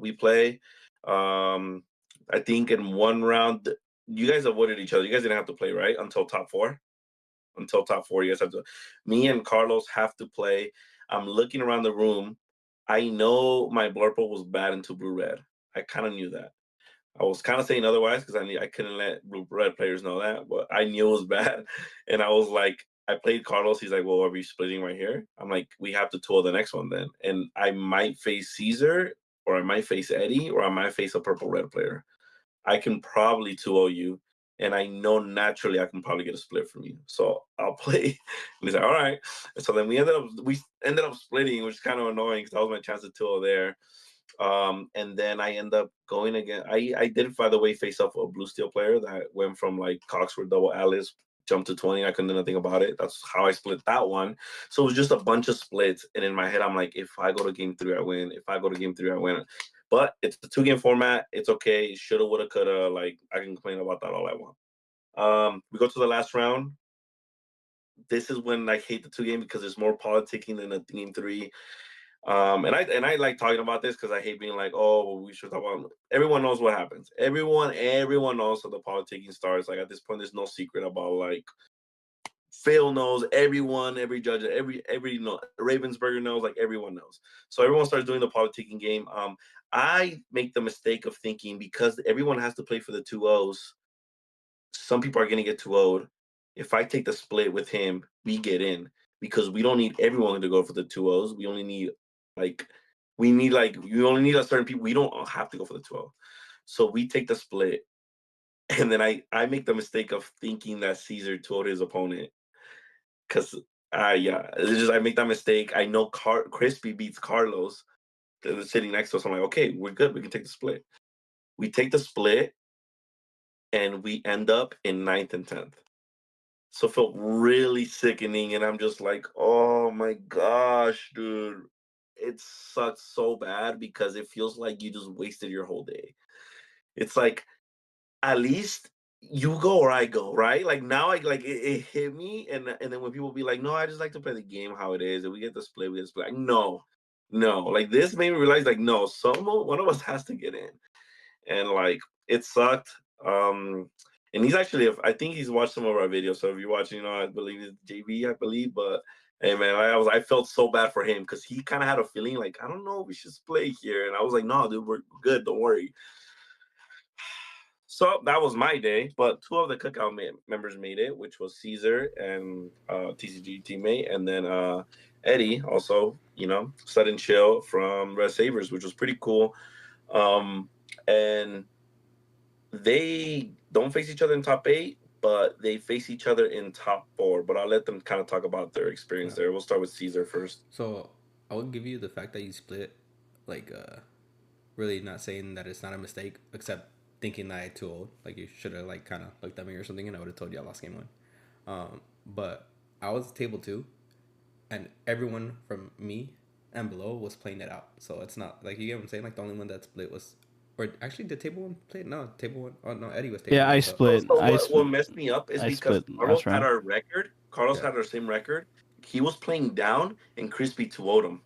we play. Um I think in one round you guys avoided each other. You guys didn't have to play, right? Until top four. Until top four, you guys have to. Me and Carlos have to play. I'm looking around the room. I know my blurple was bad into blue red. I kind of knew that. I was kind of saying otherwise because I couldn't let red players know that, but I knew it was bad, and I was like, I played Carlos. He's like, "Well, are we splitting right here?" I'm like, "We have to tool the next one then," and I might face Cesar, or I might face Eddie, or I might face a purple red player. I can probably 2-0 you, and I know naturally I can probably get a split from you. So I'll play. And he's like, all right. And so then we ended up splitting, which is kind of annoying because that was my chance to 2-0 there. And then I end up going again. I did, by the way, face off a blue steel player that went from like Coxford double Alice jumped to 20. I couldn't do nothing about it. That's how I split that one. So it was just a bunch of splits. And in my head, I'm like, if I go to game 3, I win. If I go to game 3, I win. But it's a 2-game format. It's okay. Shoulda, woulda, coulda. Like, I can complain about that all I want. We go to the last round. This is when I hate the 2-game because there's more politicking than a game 3. And I like talking about this because I hate being like, oh, we should talk about. Everyone knows what happens. Everyone knows how the politicking starts. Like at this point, there's no secret about like Phil knows, everyone, every judge, every no Ravensburger knows, like everyone knows. So everyone starts doing the politicking game. I make the mistake of thinking because everyone has to play for the 2-0s, some people are gonna get 2-0'd. If I take the split with him, we get in because we don't need everyone to go for the 2-0s. We only need like you only need a certain people. We don't have to go for the 2-0. So we take the split. And then I make the mistake of thinking that Cesar 2-0'd his opponent. Cause yeah, it's just I make that mistake. I know Crispy beats Carlos. They're sitting next to us. I'm like, okay, we're good. We can take the split. We take the split, and we end up in 9th and 10th. So it felt really sickening, and I'm just like, oh my gosh, dude, it sucks so bad because it feels like you just wasted your whole day. It's like at least you go or I go, right? Like now, it hit me, and then when people be like, "No, I just like to play the game how it is, and we get the split, we get the split." Like, no, no, like this made me realize, like, no, one of us has to get in, and like it sucked. And he's actually, I think he's watched some of our videos. So if you're watching, I believe it's JB, I believe, but. Hey man, I felt so bad for him because he kind of had a feeling like I don't know we should play here, and I was like, no, dude, we're good, don't worry. So that was my day, but 2 of the cookout members made it, which was Cesar and TCG teammate, and then Eddie, also, Suddenchill from Red Sabers, which was pretty cool. And they don't face each other in top 8, but they face each other in top 4. But I'll let them kind of talk about their experience there. We'll start with Cesar first. So I would give you the fact that you split, like, really not saying that it's not a mistake, except thinking that I too old. Like you should have like kind of looked at me or something, and I would have told you I lost game 1. But I was table 2, and everyone from me and below was playing it out. So it's not like you get what I'm saying. Like the only one that split was, or actually did table 1 play? No, table 1. Oh no, Eddie was table 1. Yeah, I split. So what messed me up is I because split Carlos last had round. our record. Carlos had our same record. He was playing down, and Crispy 2-0'd him.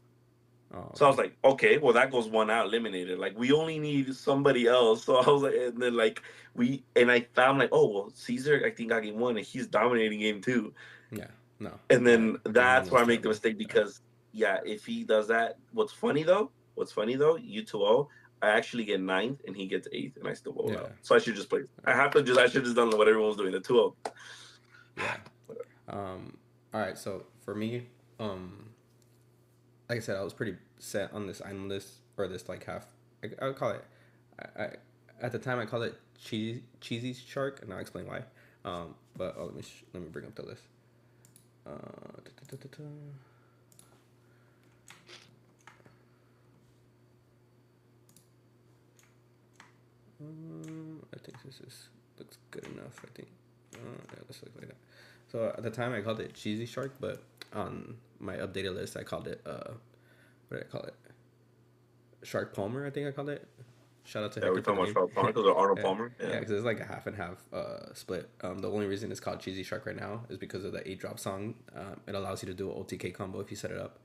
Oh, So I was like, okay, well that goes one out, eliminated. Like we only need somebody else. So I was like, and then like I found like, oh well, Cesar I think got game 1 and he's dominating game 2. Yeah, no. And then Game 1 that's where I was make the terrible. mistake because if he does that, what's funny though, you 2-0, I actually get 9th and he gets 8th and I still vote out. So I should just play. I should just done what everyone was doing, the 2-0. Yeah. All right. So for me, like I said, I was pretty set on this island list or this like half. I would call it. I at the time I called it cheesy shark, and I'll explain why. But let me bring up the list. Da, da, da, da, da. I think this looks good enough. I think. Yeah, this looks like that. So at the time I called it cheesy shark, but on my updated list I called it what did I call it? Shark Palmer, I think I called it. Shout out to Hector. We're talking about Shark Palmer because of Arnold Palmer. Yeah, because it's like a half and half split. The only reason it's called Cheesy Shark right now is because of the 8-drop song. It allows you to do an OTK combo if you set it up.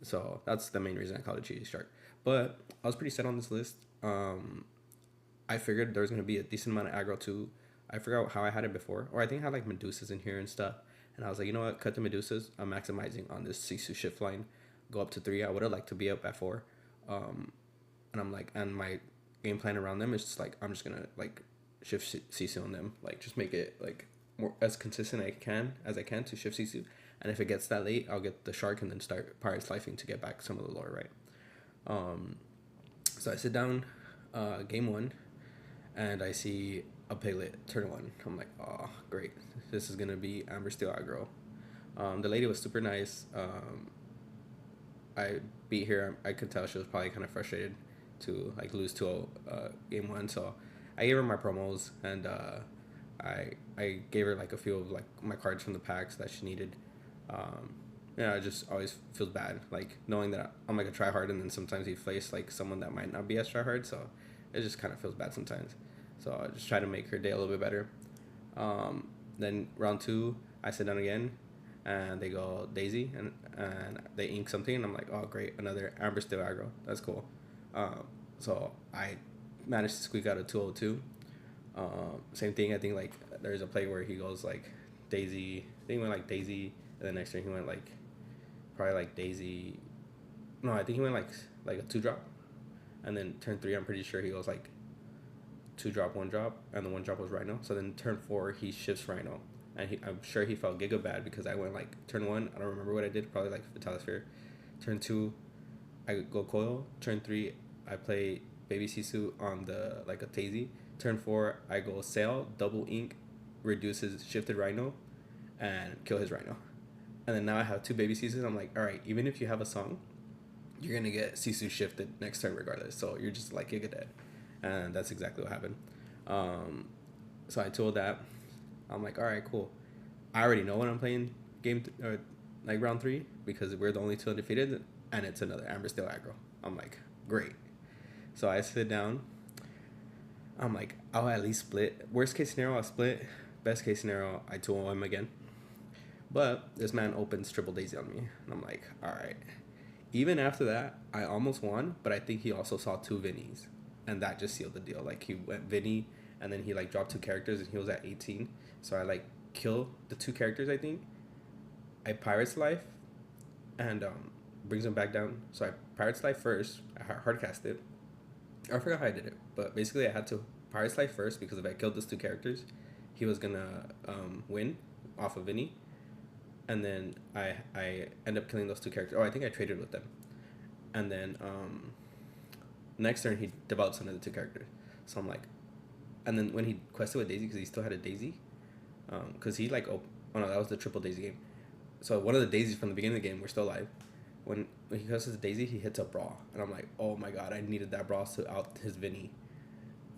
So that's the main reason I called it Cheesy Shark. But I was pretty set on this list. I figured there was going to be a decent amount of aggro too. I forgot how I had it before. Or I think I had like Medusas in here and stuff. And I was like, you know what? Cut the Medusas. I'm maximizing on this Sisu shift line. Go up to 3. I would have liked to be up at 4. And I'm like, and my game plan around them. It's just like I'm just gonna like shift Sisu on them, like just make it like more as consistent as I can to shift Sisu. And if it gets that late, I'll get the shark and then start pirate slicing to get back some of the lore, right? So I sit down, game one, and I see a piglet turn one. I'm like, oh, great. This is gonna be Amber Steel aggro. The lady was super nice. I beat her. I could tell she was probably kind of frustrated to like lose 2-0 game one. So I gave her my promos, and I gave her like a few of like my cards from the packs that she needed. Yeah, it just always feels bad, like knowing that I'm like a try hard, and then sometimes you face like someone that might not be as try hard. So it just kind of feels bad sometimes. So I just try to make her day a little bit better. Then round two, I sit down again, and they go Daisy, and they ink something, and I'm like, oh great, another Amber Steel aggro. That's cool. So I managed to squeak out a 202. Same thing. I think like there's a play where he goes like Daisy. I think he went like Daisy, and the next turn he went like probably like Daisy. No, I think he went like a 2-drop, and then turn 3 I'm pretty sure he goes like 2-drop 1-drop, and the 1-drop was Rhino. So then turn 4 he shifts Rhino, and I'm sure he felt giga bad because I went like turn 1 I don't remember what I did, probably like Vitalisphere. Turn 2 I go Coil. Turn 3 I play Baby Sisu on the like a Daisy. Turn 4 I go Sail, double ink, reduces shifted Rhino, and kill his Rhino. And then now I have 2 Baby Sisus. I'm like, all right, even if you have a song, you're gonna get Sisu shifted next turn regardless. So you're just like giga dead, and that's exactly what happened. So I told that. I'm like, all right, cool. I already know when I'm playing or like round 3 because we're the only 2 undefeated, and it's another Amber Steel aggro. I'm like, great. So I sit down. I'm like, I'll at least split. Worst case scenario, I'll split. Best case scenario, I 2-0 him again. But this man opens triple Daisy on me, and I'm like, all right. Even after that, I almost won, but I think he also saw 2 Vinnies, and that just sealed the deal. Like he went Vinny, and then he like dropped 2 characters, and he was at 18. So I like kill the 2 characters. I think I Pirate's Life, and brings him back down. So I Pirate's Life first. I hardcast it. I forgot how I did it, but basically I had to Pirate's Life first because if I killed those 2 characters, he was gonna win off of Vinny. And then I end up killing those 2 characters. Oh, I think I traded with them. And then next turn he develops another 2 characters. So I'm like, and then when he quested with Daisy, because he still had a Daisy, because he like, oh no, that was the triple Daisy game. So one of the Daisies from the beginning of the game were still alive. When he quests Daisy, he hits a Brawl, and I'm like, oh my god, I needed that Brawl to out his Vinny.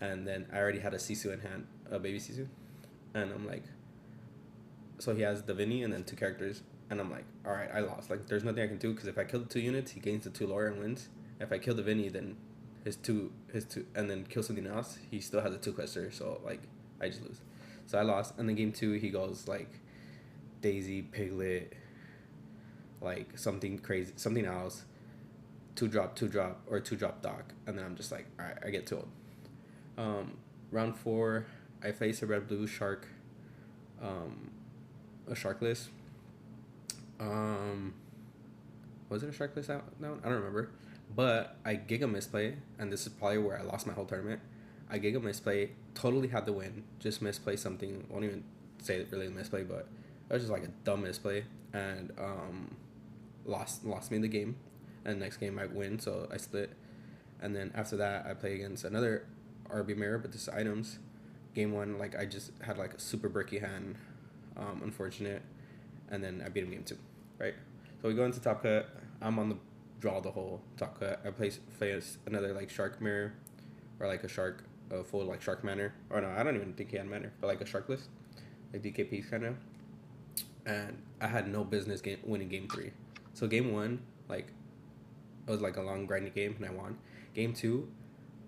And then I already had a Sisu in hand, a Baby Sisu, and I'm like, so he has the Vinny and then 2 characters, and I'm like, all right, I lost. Like, there's nothing I can do because if I kill the 2 units, he gains the 2 lore and wins. If I kill the Vinny, then his two, and then kill something else, he still has a 2 quester. So like, I just lose. So I lost. And then game 2, he goes like Daisy, Piglet, like something crazy, something else, 2-drop, 2-drop, or 2-drop Doc, and then I'm just like, all right, I get 2. Round 4, I face a red blue shark. A shark list. Was it a shark list out now? I don't remember. But I giga misplay, and this is probably where I lost my whole tournament. I giga misplay, totally had the win, just misplay something. Won't even say it really misplay, but it was just like a dumb misplay, and lost me the game. And next game I win, so I split. And then after that, I play against another RB mirror, but this is items. Game 1, like I just had like a super bricky hand. Unfortunate, and then I beat him game 2, right? So we go into top cut. I'm on the draw the whole top cut. I face another like shark mirror, or like a shark, full like shark manner, or no, I don't even think he had manner, but like a shark list, like DKPs kind of. And I had no business winning game 3. So game 1, like it was like a long grinding game, and I won. Game 2,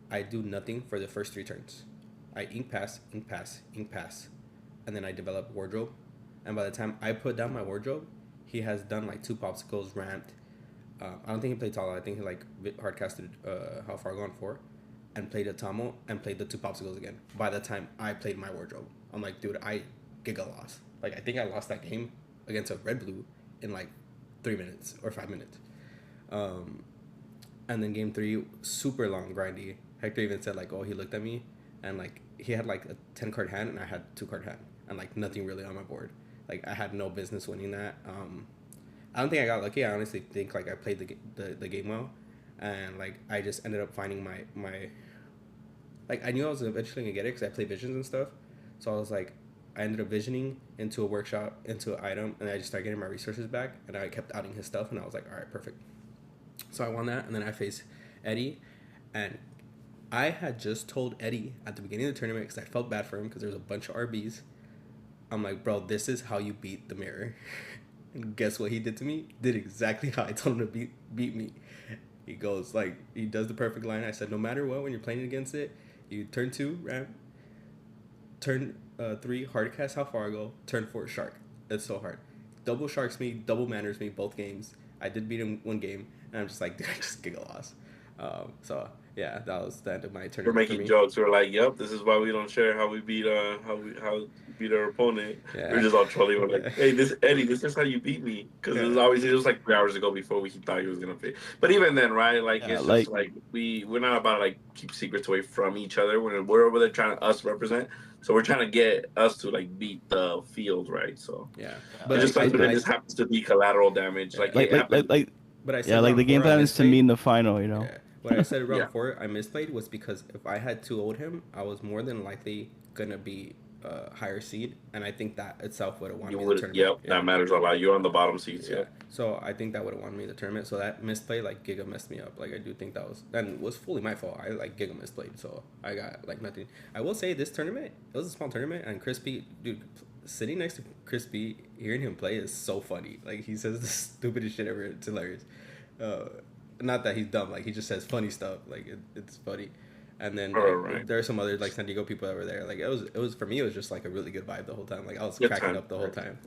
I do nothing for the first 3 turns. I ink pass, ink pass, ink pass. And then I develop wardrobe, and by the time I put down my wardrobe, he has done like 2 popsicles, ramped. I don't think he played Tala. I think he like hardcasted How Far Gone 4, and played a Tomo and played the 2 popsicles again. By the time I played my wardrobe, I'm like, dude, I giga lost. Like I think I lost that game against a red blue in like 3 minutes or 5 minutes. And then game 3, super long grindy. Hector even said like, oh, he looked at me, and like he had like a 10 card hand, and I had 2 card hand, and like nothing really on my board. Like I had no business winning that. I don't think I got lucky. I honestly think like I played the game well, and like I just ended up finding my like I knew I was eventually gonna get it because I play visions and stuff. So I was like, I ended up visioning into a workshop into an item, and I just started getting my resources back, and I kept outing his stuff, and I was like, all right, perfect. So I won that, and then I faced Eddie, and I had just told Eddie at the beginning of the tournament because I felt bad for him because there was a bunch of RBs. I'm like, bro, this is how you beat the mirror. And guess what he did to me? Did exactly how I told him to beat me. He goes like he does the perfect line. I said, no matter what, when you're playing against it, you turn 2 ramp, turn 3 hard cast how far I go, turn 4 shark. It's so hard. Double sharks me, double manners me both games. I did beat him 1 game, and I'm just like, dude, I just giga loss. So yeah, that was the end of my tournament. We're making jokes. We're like, "Yep, this is why we don't share how we beat how we beat our opponent." Yeah. We're just all trolling. We're like, "Hey, this Eddie, this is how you beat me," because it was like 3 hours ago before he thought he was gonna fit. But even then, right? Like it's just like we're not about to like keep secrets away from each other. We're over there trying to us represent. So we're trying to get us to like beat the field, right? So yeah, but just like it just happens to be collateral damage. Yeah. Like but I said like the game plan is to meet in the final, you know. Yeah. What I said round 4 I misplayed was because if I had 2-0'd him, I was more than likely gonna be higher seed, and I think that itself would have won me the tournament. Yep, that matters a lot. You're on the bottom seeds, yeah. So I think that would have won me the tournament. So that misplay, like Giga messed me up. Like I do think that was fully my fault. I like Giga misplayed, so I got like nothing. I will say this tournament, it was a small tournament, and Crispy, dude, sitting next to Crispy, hearing him play is so funny. Like he says the stupidest shit ever. It's hilarious. Not that he's dumb. Like he just says funny stuff. Like it's funny. And then there are some other like San Diego people that were there. Like it was for me. It was just like a really good vibe the whole time. Like I was cracking up the whole time.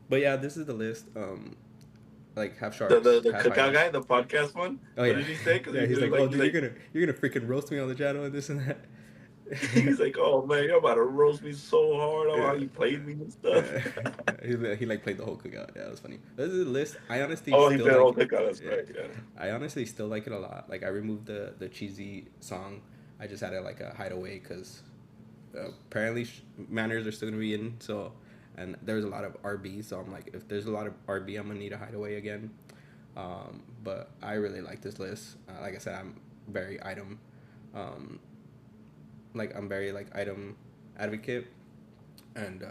But yeah, this is the list. Like half sharks. The cookout guy, the podcast one. Oh yeah. What did he say? Yeah, he's like, oh, dude, you're gonna freaking roast me on the channel and this and that. He's like, oh man, you're about to roast me so hard on how you played me and stuff. He like played the whole cookout. Yeah, it was funny. This is the list. I honestly he played the whole cookout. That's right. Yeah. I honestly still like it a lot. Like I removed the cheesy song. I just added like a hideaway because apparently manners are still gonna be in. So, and there's a lot of RB. So I'm like, if there's a lot of RB, I'm gonna need a hideaway again. But I really like this list. Like I said, I'm very item. I'm very like item advocate, and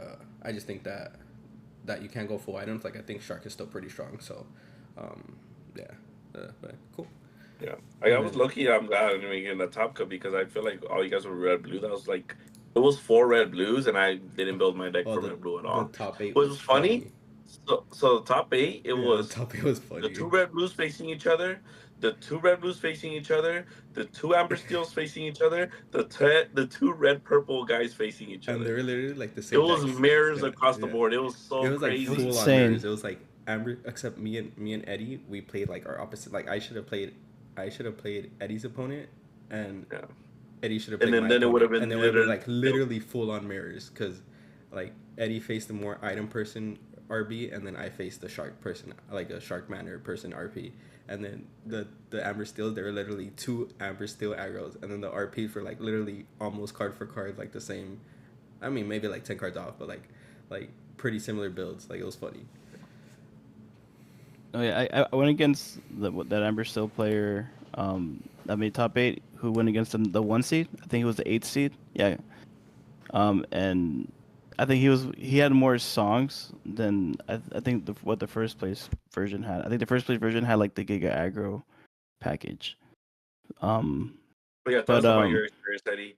I just think that you can't go full items. Like I think shark is still pretty strong. So, but cool. Yeah, I was lucky. I'm glad I didn't make it in the top cut because I feel like all you guys were red blue. That was like it was 4 red blues, and I didn't build my deck for red blue at all. The top 8 was funny. So the top 8, the top 8 was funny. The 2 red blues facing each other, the 2 red blues facing each other, the 2 amber steels facing each other, the 2 red purple guys facing each other. And they were literally like the same. It was mirrors across the board. It was so crazy. Like full on mirrors. It was like amber, except me and Eddie, we played like our opposite. Like I should have played Eddie's opponent, and Eddie should have played my opponent. It would have been, and then we were like literally full on mirrors because like Eddie faced the more item person RB, and then I faced the shark person, like a shark manner person RP. And then the amber steels, they were literally 2 amber steel arrows, and then the RPs were like literally almost card for card, like the same. I mean, maybe like 10 cards off, but like pretty similar builds. Like it was funny. Oh yeah, I went against that amber steel player. That made top 8. Who went against the 1 seed? I think he was the 8th seed. Yeah. And I think he had more songs than I think what the first place version had. I think the first place version had like the Giga Aggro package. But yeah, tell us about your experience, Eddie.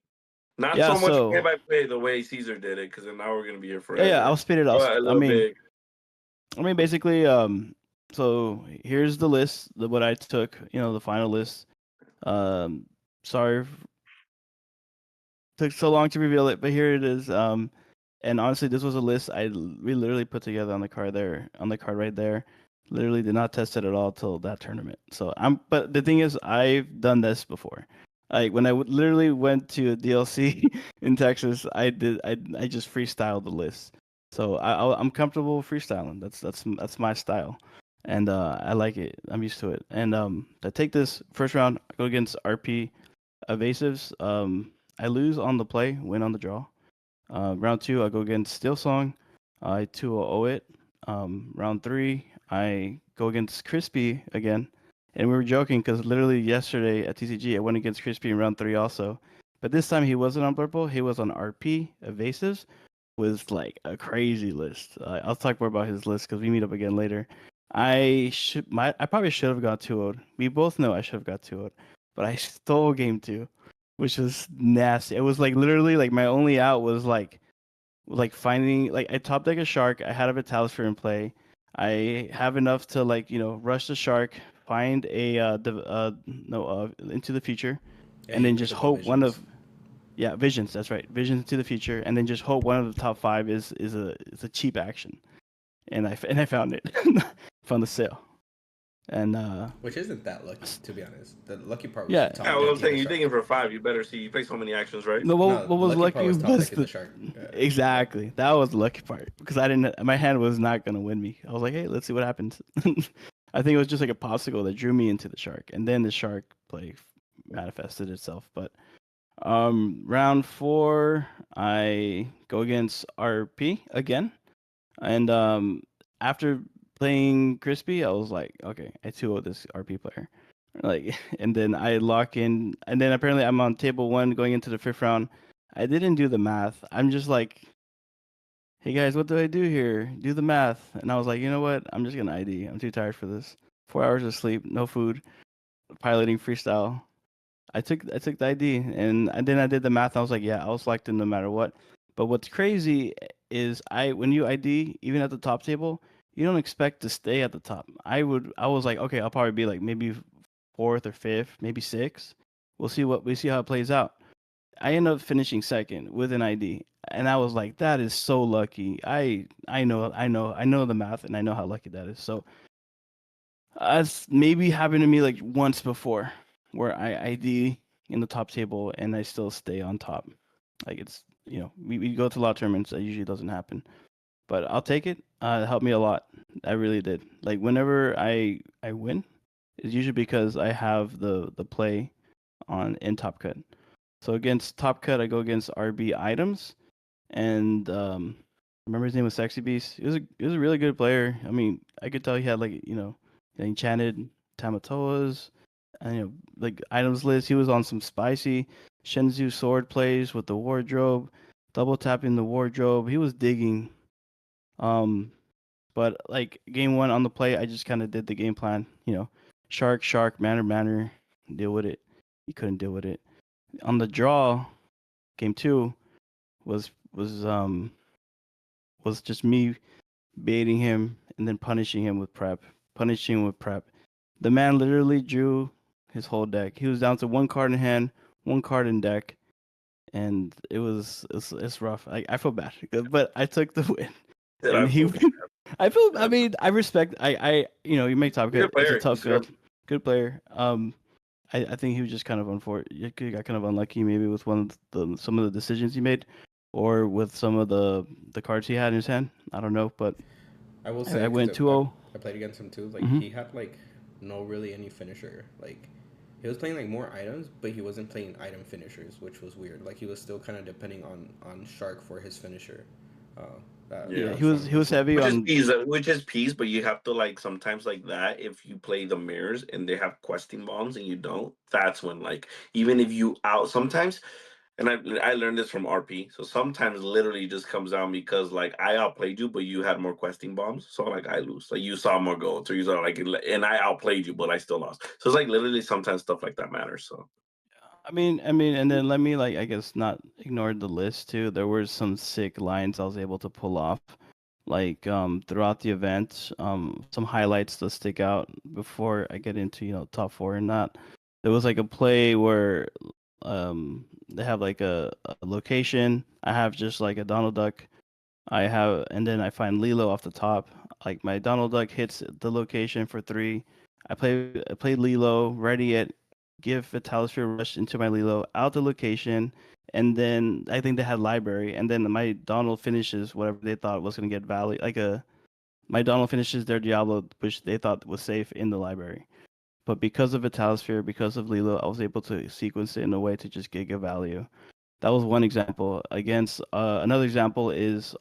Not so much play by play the way Cesar did it, because then now we're gonna be here forever. Yeah, I'll speed it up. I mean, basically, so here's the list, what I took. You know, the final list. Sorry, took so long to reveal it, but here it is. And honestly, this was a list we literally put together on the card right there. Literally did not test it at all till that tournament. So but the thing is, I've done this before. Like when I literally went to a DLC in Texas, I just freestyled the list. So I'm comfortable freestyling. That's my style, and I like it. I'm used to it. And I take this first round. I go against RP. evasives. I lose on the play, win on the draw. Round 2, I go against Steel Song. I 2-0 it. Round 3, I go against Crispy again. And we were joking because literally yesterday at TCG, I went against Crispy in round 3 also. But this time he wasn't on purple. He was on RP evasives with like a crazy list. I'll talk more about his list because we meet up again later. I probably should have got 2-0'd. We both know I should have got 2-0'd, but I stole game 2, which was nasty. It was like literally like my only out was like finding like I top deck a shark. I had a Vitalisphere in play. I have enough to like rush the shark, find a into the future, Yeah, and he then went just to go hope one Visions. of visions. That's right, visions into the future, and then just hope one of the top 5 is a cheap action, and I found it, found the sale, and Which isn't that lucky, to be honest. The lucky part was yeah. you top Yeah, well, I'm decking saying the you're shark. digging for 5. You better see. You play so many actions, right? No, No, what the was lucky part lucky was top was decking the shark. exactly that was the lucky part because I didn't. My hand was not gonna win me. I was like, hey, let's see what happens. I think it was just like a popsicle that drew me into the shark, and then the shark play manifested itself. But round 4, I go against RP again, and after playing Crispy, I was like, okay, I 2-0 this RP player. Like, and then I lock in, and then apparently I'm on table 1 going into the 5th round. I didn't do the math. I'm just like, hey guys, what do I do here? Do the math. And I was like, you know what? I'm just gonna ID. I'm too tired for this. 4 hours of sleep, no food, piloting freestyle. I took the ID, and then I did the math. I was like, yeah, I'll select him no matter what. But what's crazy is when you ID even at the top table, you don't expect to stay at the top. I was like, okay, I'll probably be like maybe 4th or 5th, maybe 6th. We see how it plays out. I end up finishing 2nd with an ID, and I was like, that is so lucky. I know the math, and I know how lucky that is. So that's maybe happened to me like once before, where I ID in the top table and I still stay on top. Like it's we go to a lot of tournaments that usually doesn't happen, but I'll take it. It helped me a lot. I really did. Like whenever I win, it's usually because I have the play on in top cut. So against top cut, I go against RB items, and I remember his name was Sexy Beast. He was a really good player. I mean, I could tell he had like Enchanted Tamatoas, and like items list. He was on some spicy Shenzu sword plays with the wardrobe, double tapping the wardrobe. He was digging. Um, but like game 1 on the play, I just kind of did the game plan. Shark, manner, deal with it. He couldn't deal with it. On the draw, game 2 was was um was just me baiting him and then punishing him with prep. Punishing him with prep. The man literally drew his whole deck. He was down to 1 card in hand, 1 card in deck, and it's rough. I feel bad, but I took the win. Did And I he, feel I feel. I mean, I respect. You make top good cut. It's a player? tough He's field. Good player. I think he was just kind of unfortunate. He got kind of unlucky maybe with some of the decisions he made, or with some of the cards he had in his hand. I don't know, but I will I say, went because 2-0. I played against him too, like, Mm-hmm. he had, like, no really any finisher. Like, he was playing, like, more items, but he wasn't playing item finishers, which was weird. Like, he was still kind of depending on Shark for his finisher. Uh, Yeah, Yeah. that he was one was of he them. was heavy on. Which is peace, but you have to like sometimes like that if you play the mirrors and they have questing bombs and you don't, that's when like even if you out sometimes and I learned this from RP. So sometimes literally just comes down because like I outplayed you, but you had more questing bombs. So like I lose. Like you saw more gold. So you saw like and I outplayed you, but I still lost. So it's like literally sometimes stuff like that matters. So I mean, and then let me like I guess not ignore the list too. There were some sick lines I was able to pull off, like throughout the event. Some highlights to stick out before I get into top 4 and not. There was like a play where they have like a location. I have just like a Donald Duck. And then I find Lilo off the top. Like my Donald Duck hits the location for 3. I play Lilo, ready it, give a Talisphere rush into my Lilo, out the location, and then I think they had library, and then my Donald finishes whatever they thought was gonna get value. My Donald finishes their Diablo, which they thought was safe in the library. but because of Vitalisphere, because of Lilo, I was able to sequence it in a way to just giga value. That was one example. Against another example is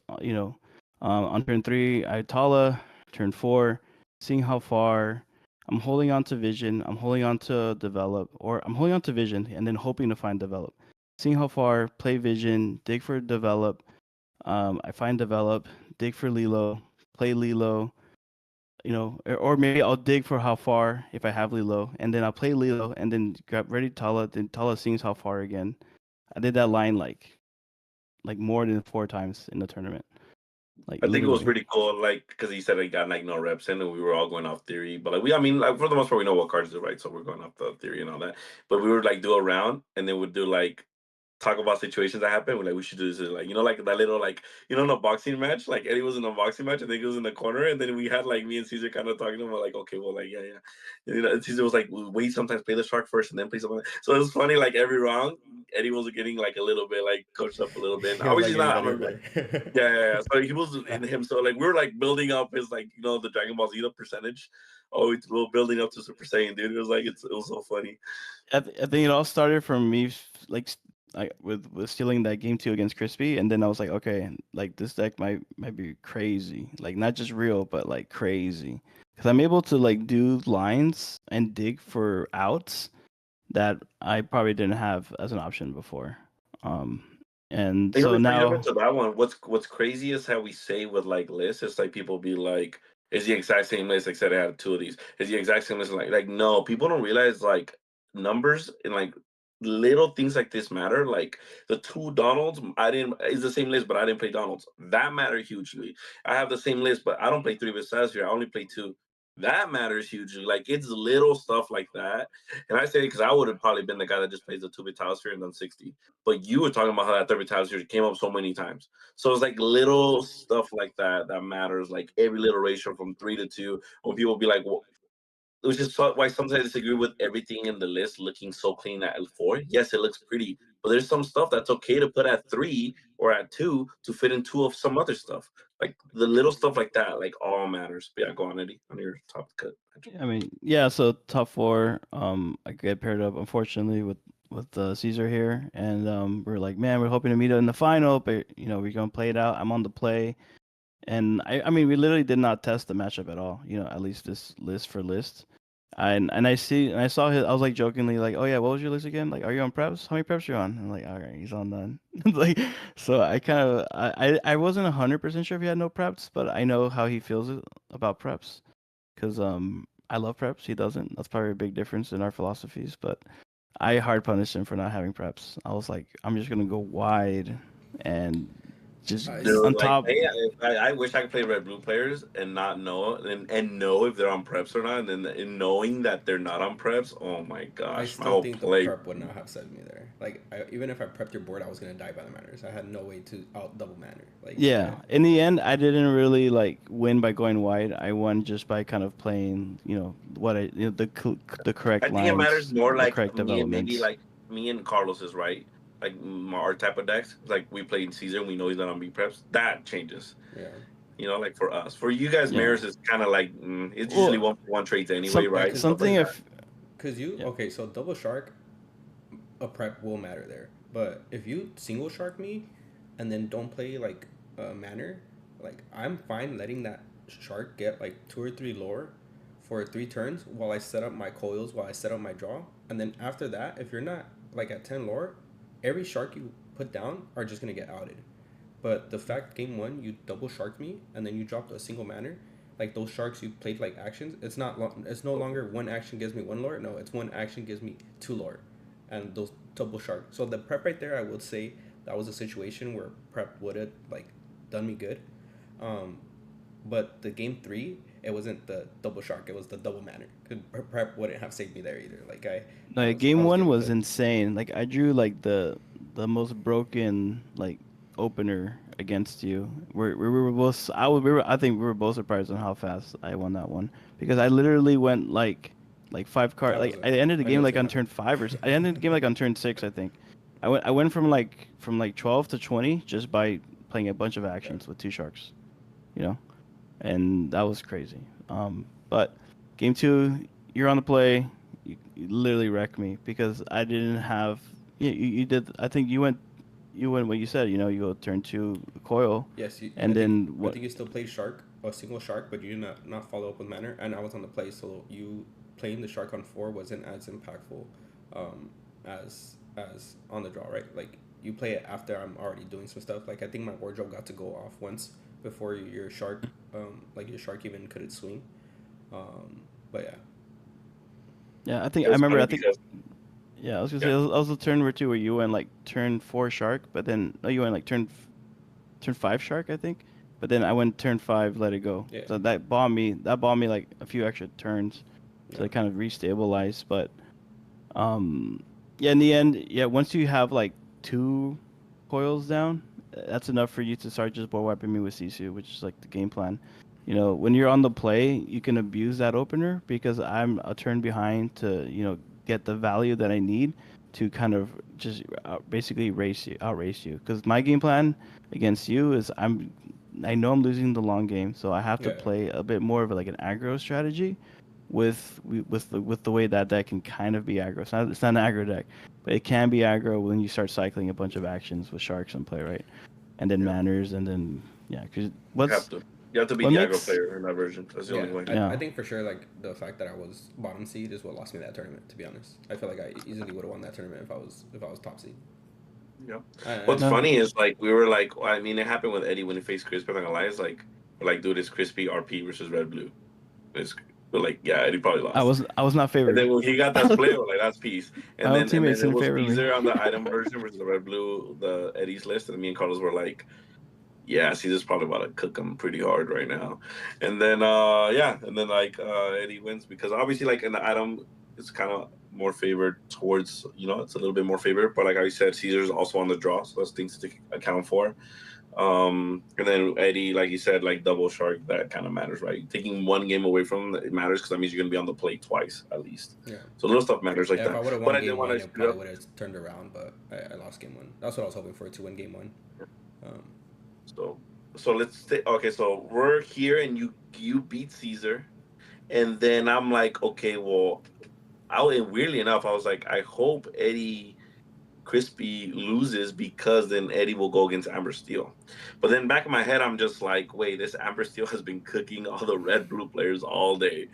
on turn 3 I Tala, turn 4 seeing how far I'm holding on to Vision, I'm holding on to Develop, or I'm holding on to Vision and then hoping to find Develop. Seeing how far, play Vision, dig for Develop. I find Develop, dig for Lilo, play Lilo. Or maybe I'll dig for how far if I have Lilo, and then I'll play Lilo, and then grab ready Tala. Then Tala sings how far again. I did that line like more than 4 times in the tournament. Like I think it was literally. pretty cool, like because he said he got like no reps in, and we were all going off theory. But like I mean, like for the most part, we know what cards are right, so we're going off the theory and all that. But we would like do a round, and then we'd do like talk about situations that happen. We're like, we should do this, like like that little like in a boxing match. Like Eddie was in a boxing match, and then he was in the corner, and then we had like me and Cesar kind of talking about like, okay, well, like yeah. And Cesar was like, wait, sometimes play the shark first, and then play something. So it was funny. Like every round, Eddie was getting like a little bit like coached up a little bit. He was like Obviously getting not. better I'm and like, better. yeah. So he was in him. So like we were like building up his like the Dragon Ball Z percentage. Oh, we were building up to Super Saiyan, dude. It was like it was so funny. I think it all started from me with stealing that game 2 against Crispy, and then I was like, okay, like this deck might be crazy, like not just real, but like crazy, because I'm able to like do lines and dig for outs that I probably didn't have as an option before. And so Before you jump now, into that one, what's crazy is how we say with like lists. It's like people be like, "Is the exact same list?" Like said, I had 2 of these. Is the exact same list? Like no, people don't realize like numbers and like little things like this matter. Like the 2 Donalds, I didn't is the same list, but I didn't play Donalds. That mattered hugely. I have the same list, but I don't play 3 here. I only play 2. That matters hugely. Like it's little stuff like that. And I say because I would have probably been the guy that just plays the 2 here and done 60. But you were talking about how that 30 came up so many times. So it's like little stuff like that that matters. Like every little ratio from 3 to 2. When people be like, well, which is why sometimes I disagree with everything in the list looking so clean at L4. Yes, it looks pretty, but there's some stuff that's okay to put at 3 or at 2 to fit in 2 of some other stuff. Like the little stuff like that, like all matters. But yeah, go on, Eddie, on your top cut. I mean, yeah. So top 4, I get paired up unfortunately with Caesar here, and we're like, man, we're hoping to meet in the final, but we're gonna play it out. I'm on the play. And I mean, we literally did not test the matchup at all. At least this list for list. And I saw his. I was like jokingly like, oh yeah, what was your list again? Like, are you on preps? How many preps are you on? I'm like, all right, he's on none. Like, so I kind of I wasn't 100% sure if he had no preps, but I know how he feels about preps, because I love preps. He doesn't. That's probably a big difference in our philosophies. But I hard punished him for not having preps. I was like, I'm just gonna go wide and just Dude, on like top. I wish I could play red blue players and not know and know if they're on preps or not, and then in knowing that they're not on preps. Oh my I gosh, my still whole think the play. prep would not have saved me there. Like, even if I prepped your board, I was gonna die by the manners. I had no way to out double manner. Like, Yeah, in the end, I didn't really like win by going wide. I won just by kind of playing, what the correct I think it matters lines, more the like correct me and maybe developments. like me and Carlos is right. Like our type of decks, like we played Caesar, and we know he's not on B preps. That changes. yeah, Like for us, for you guys, Yeah. Maris is kind of like it's usually Well, 1-for-1 trades anyway, some yeah, right? cause, Stuff something like that. cause you yeah. okay. So double shark, a prep will matter there. But if you single shark me, and then don't play like a manner, like I'm fine letting that shark get like 2 or 3 lore for 3 turns while I set up my coils, while I set up my draw, and then after that, if you're not like at 10 lore, every shark you put down are just gonna get outed. But the fact game 1 you double sharked me and then you dropped a single manner, like those sharks you played like actions, it's no longer one action gives me 1 lore. No, it's one action gives me 2 lore, and those double shark. So the prep right there, I would say that was a situation where prep would have like done me good. Um, but the game 3, it wasn't the double shark. It was the double manner. 'Cause prep wouldn't have saved me there either. Like I Like was I game was one getting was cooked. insane. Like I drew like the most broken like opener against you. We were both. I think we were both surprised on how fast I won that one, because I literally went like 5 card. I Like wasn't. I ended the I didn't game like say on that. turn 5 I ended the game like on turn 6, I think. I went from like 12 to 20 just by playing a bunch of Yeah. actions with 2 sharks. You know, and that was crazy. But game 2, you're on the play. literally wrecked me because I didn't have. You did. I think you went what you said. You go turn two coil, Yes, and then I what? think you still played shark, a single shark, but you did not follow up with manner. And I was on the play, so you playing the shark on four wasn't as impactful, as on the draw, right? Like you play it after I'm already doing some stuff. Like I think my wardrobe got to go off once before your shark, like your shark even couldn't swing. But yeah, Yeah, I think It I was remember. funny I think because yeah, I was gonna say yeah, I was a turn or two where you went like turn four shark, but then no, you went like turn five shark, I think. But then I went turn five, let it go. yeah, So that bought me like a few extra turns yeah, to kind of restabilize. But um, yeah, in the end, yeah, once you have like two coils down, that's enough for you to start just ball wiping me with Sisu, which is like the game plan. When you're on the play, you can abuse that opener because I'm a turn behind to get the value that I need to kind of just basically outrace you. Because my game plan against you is I know I'm losing the long game, so I have to yeah, play a bit more of like an aggro strategy with the way that deck can kind of be aggro. It's not an aggro deck, but it can be aggro when you start cycling a bunch of actions with sharks in play, right? And then yeah, manners, and then yeah, because you have to. You have to be what the aggro makes player in that version. That's the yeah. only way. I yeah think for sure, like the fact that I was bottom seed is what lost me that tournament. To be honest, I feel like I easily would have won that tournament if I was top seed. Yeah. And What's no funny is like we were like, I mean, it happened with Eddie when he faced Crispy. I'm not gonna lie, it's like, we're like, dude, it's Crispy RP versus Red Blue. It's, but like, yeah, Eddie probably I lost. was I was not And favored. then when he got that split, we're like, that's peace. My And own then teammates it didn't was favor me. Caesar on the item version versus the Red Blue, the Eddie's list, and me and Carlos were like, yeah, Caesar's probably about to cook him pretty hard right now. And then yeah, and then like Eddie wins because obviously like in the item it's kind of more favored towards, it's a little bit more favored, but like I said, Caesar's also on the draw, so that's things to account for. And then Eddie, like you said, like double shark, that kind of matters, right? Taking one game away from him, it matters because that means you're gonna be on the plate twice at least. yeah, So little stuff matters like yeah. If I that. would have But won I didn't game want one, to it screw probably up. would have turned around. But I lost game one. That's what I was hoping for, to win game one. Um, So let's stay. Okay, so we're here and you beat Caesar, and then I'm like, okay, well, and weirdly enough, I was like, I hope Eddie Crispy loses because then Eddie will go against Amber Steel. But then back in my head, I'm just like, wait, this Amber Steel has been cooking all the red blue players all day.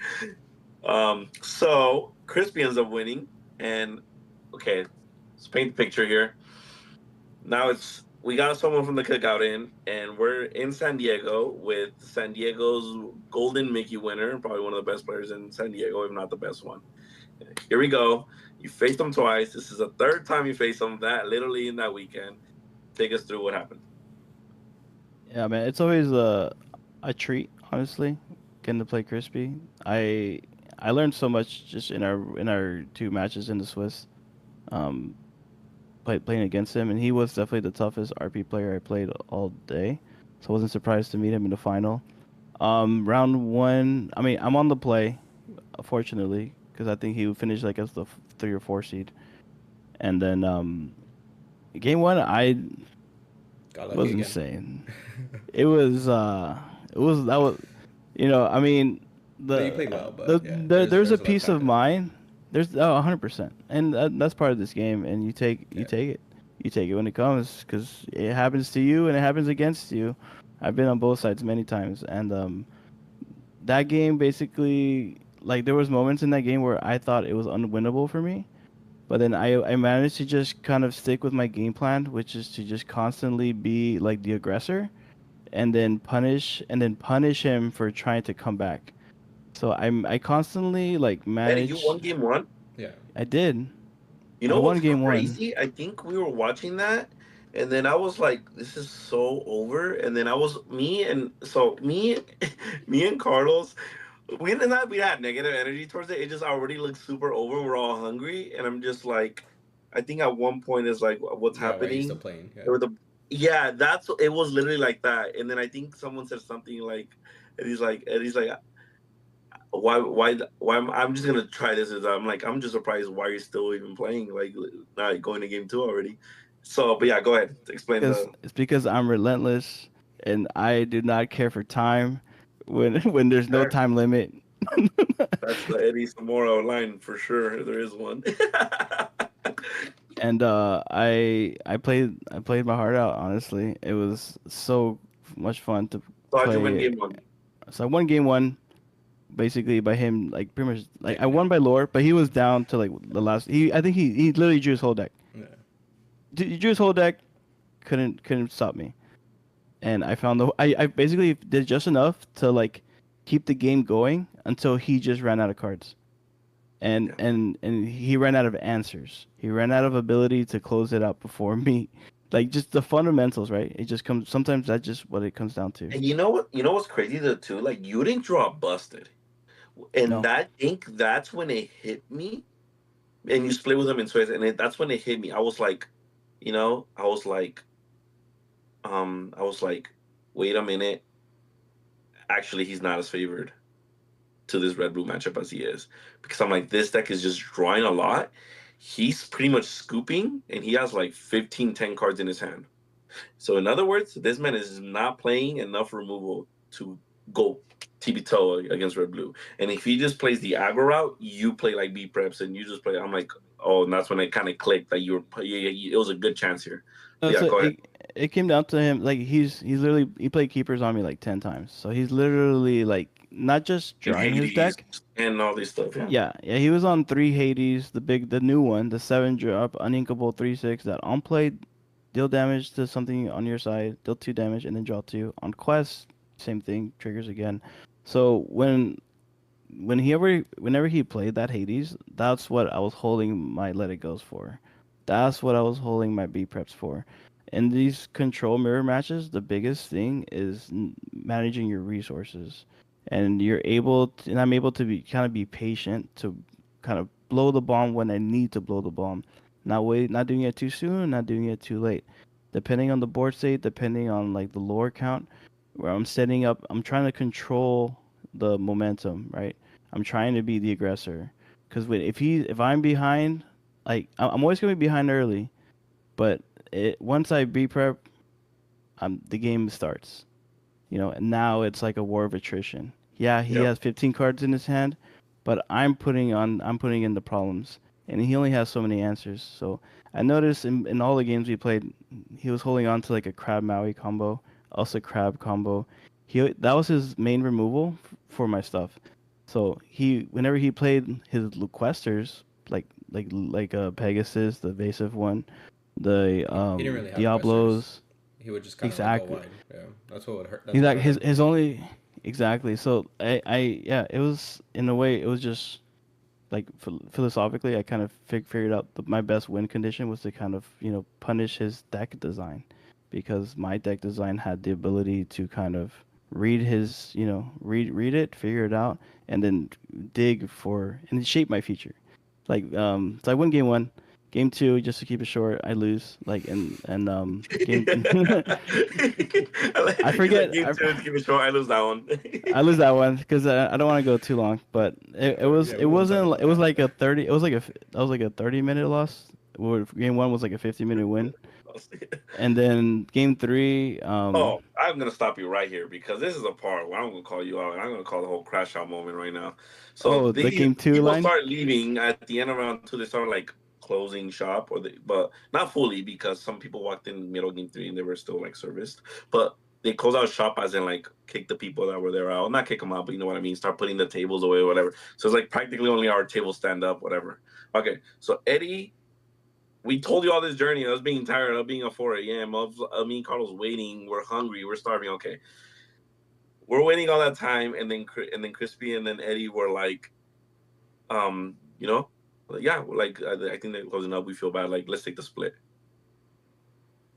So Crispy ends up winning, and okay, let's paint the picture here. Now it's we got someone from the cookout in, and we're in San Diego with San Diego's Golden Mickey winner, probably one of the best players in San Diego, if not the best one. Here we go. You faced them twice. This is the third time you faced them that literally in that weekend. Take us through what happened. Yeah, man, it's always a treat, honestly, getting to play Crispy. I learned so much just in our two matches in the Swiss. Um, playing against him, and he was definitely the toughest RP player I played all day. So I wasn't surprised to meet him in the final. Round one, I mean, I'm on the play, fortunately, because I think he would finish like as the 3 or 4 seed. And then game one, I got was lucky again. insane. It was it was that was I mean No, you played well, the, but yeah, there's a there's a lot to piece of factor. mind. There's 100%, and that's part of this game, and you Yeah, take it, when it comes, because it happens to you and it happens against you. I've been on both sides many times, and that game basically, like, there was moments in that game where I thought it was unwinnable for me, but then I managed to just kind of stick with my game plan, which is to just constantly be like the aggressor, and then punish him for trying to come back. So I constantly like Eddie, you won manage. game one. yeah, I did. You I know won what's game one. crazy? I think we were watching that, and then I was like, "This is so over." And then I was me, me and Carlos. We did not we had negative energy towards it. It just already looks super over. We're all hungry, and I'm just like, I think at one point is like, what's yeah. Why are you still happening? playing? Yeah, There were the yeah, that's it was literally like that. And then I think someone said something like, and he's like, why I'm just gonna try this. Is I'm like I'm just surprised why you're still even playing, like not going to game two already. So, but yeah, go ahead, explain Because the. it's because I'm relentless, and I do not care for time when when there's no Fair. time limit. That's the Eddie Zamora line for sure. There is one. And I played my heart out. Honestly, it was so much fun to So how'd you win play. game one? So I won game one basically by him, like pretty much like I Taking won it. by lore, but he was down to like the last. I think he literally drew his whole deck. Yeah. He drew his whole deck, couldn't stop me, and I found I basically did just enough to like keep the game going until he just ran out of cards. And Yeah. and he ran out of answers. He ran out of ability to close it out before me. Like just the fundamentals, right? It just comes sometimes that's just what it comes down to. And you know what? You know what's crazy though too? Like you didn't draw busted, and No. that ink. That's when it hit me. And you split with him in Suez, and that's when it hit me. I was like, I was like, wait a minute. Actually, he's not as favored to this red blue matchup as he is, because I'm like, this deck is just drawing a lot. He's pretty much scooping, and he has like 15, 10 cards in his hand. So in other words, this man is not playing enough removal to go TB toe against red blue. And if he just plays the aggro route, you play like B preps and you just play. I'm like, oh, and that's when it kind of clicked that it was a good chance here. But yeah, So go ahead. it came down to him. Like he's literally he played keepers on me like 10 times. So he's literally like not just And drawing his Hades deck. and all this stuff. Yeah. Yeah. He was on three Hades, the new one, the 7 drop, uninkable 3/6 that on play deal damage to something on your side, deal 2 damage, and then draw two. On quest, same thing, triggers again. So whenever he played that Hades, that's what I was holding my Let It Goes for. That's what I was holding my B preps for. In these control mirror matches, the biggest thing is managing your resources, and I'm able to be kind of be patient to kind of blow the bomb when I need to blow the bomb, not doing it too soon, not doing it too late, depending on the board state, depending on like the lore count, where I'm setting up. I'm trying to control the momentum, right? I'm trying to be the aggressor. Because if I'm behind, like I'm always gonna be behind early, but once I be prep, the game starts. And now it's like a war of attrition. Yeah, he Yep. has 15 cards in his hand, but I'm putting in the problems, and he only has so many answers. So I noticed in all the games we played, he was holding on to like a crab Maui combo, also crab combo. That was his main removal for my stuff. So whenever he played his Questers, like Pegasus, the evasive one, the He didn't really have questers. Diablos. He would just kind of like go Exactly. wide. Yeah, that's what would hurt. That's He's what like hurt him. his only exactly. So yeah, it was in a way it was just like philosophically I kind of figured out my best win condition was to kind of punish his deck design, because my deck design had the ability to kind of read his read it, figure it out, and then dig for and shape my feature. So I win game one. Game two, just to keep it short, I lose. Game I He's like, forget. game two, give it short. I lose that one. I lose that one because I don't want to go too long. But Yeah, we won't talk about it was that. like a 30. It was like that was like a 30-minute loss. Where game one was like a 50-minute win, and then game three. Oh, I'm gonna stop you right here because this is a part where I'm gonna call you out. I'm gonna call the whole crash out moment right now. So Oh, the these game two people line. start leaving at the end of round two. They start like closing shop, but not fully because some people walked in middle game three and they were still like serviced. But they close out shop as in like kick the people that were there out, not kick them out, but you know what I mean. Start putting the tables away, or whatever. So it's like practically only our tables stand up, whatever. Okay, so Eddie, we told you all this journey. Us being tired, of being at 4 a.m. Of me and Carlos waiting. We're hungry. We're starving. Okay, we're waiting all that time, and then Crispy and then Eddie were like, um, you know, yeah, like I think they're closing up. We feel bad. Like let's take the split.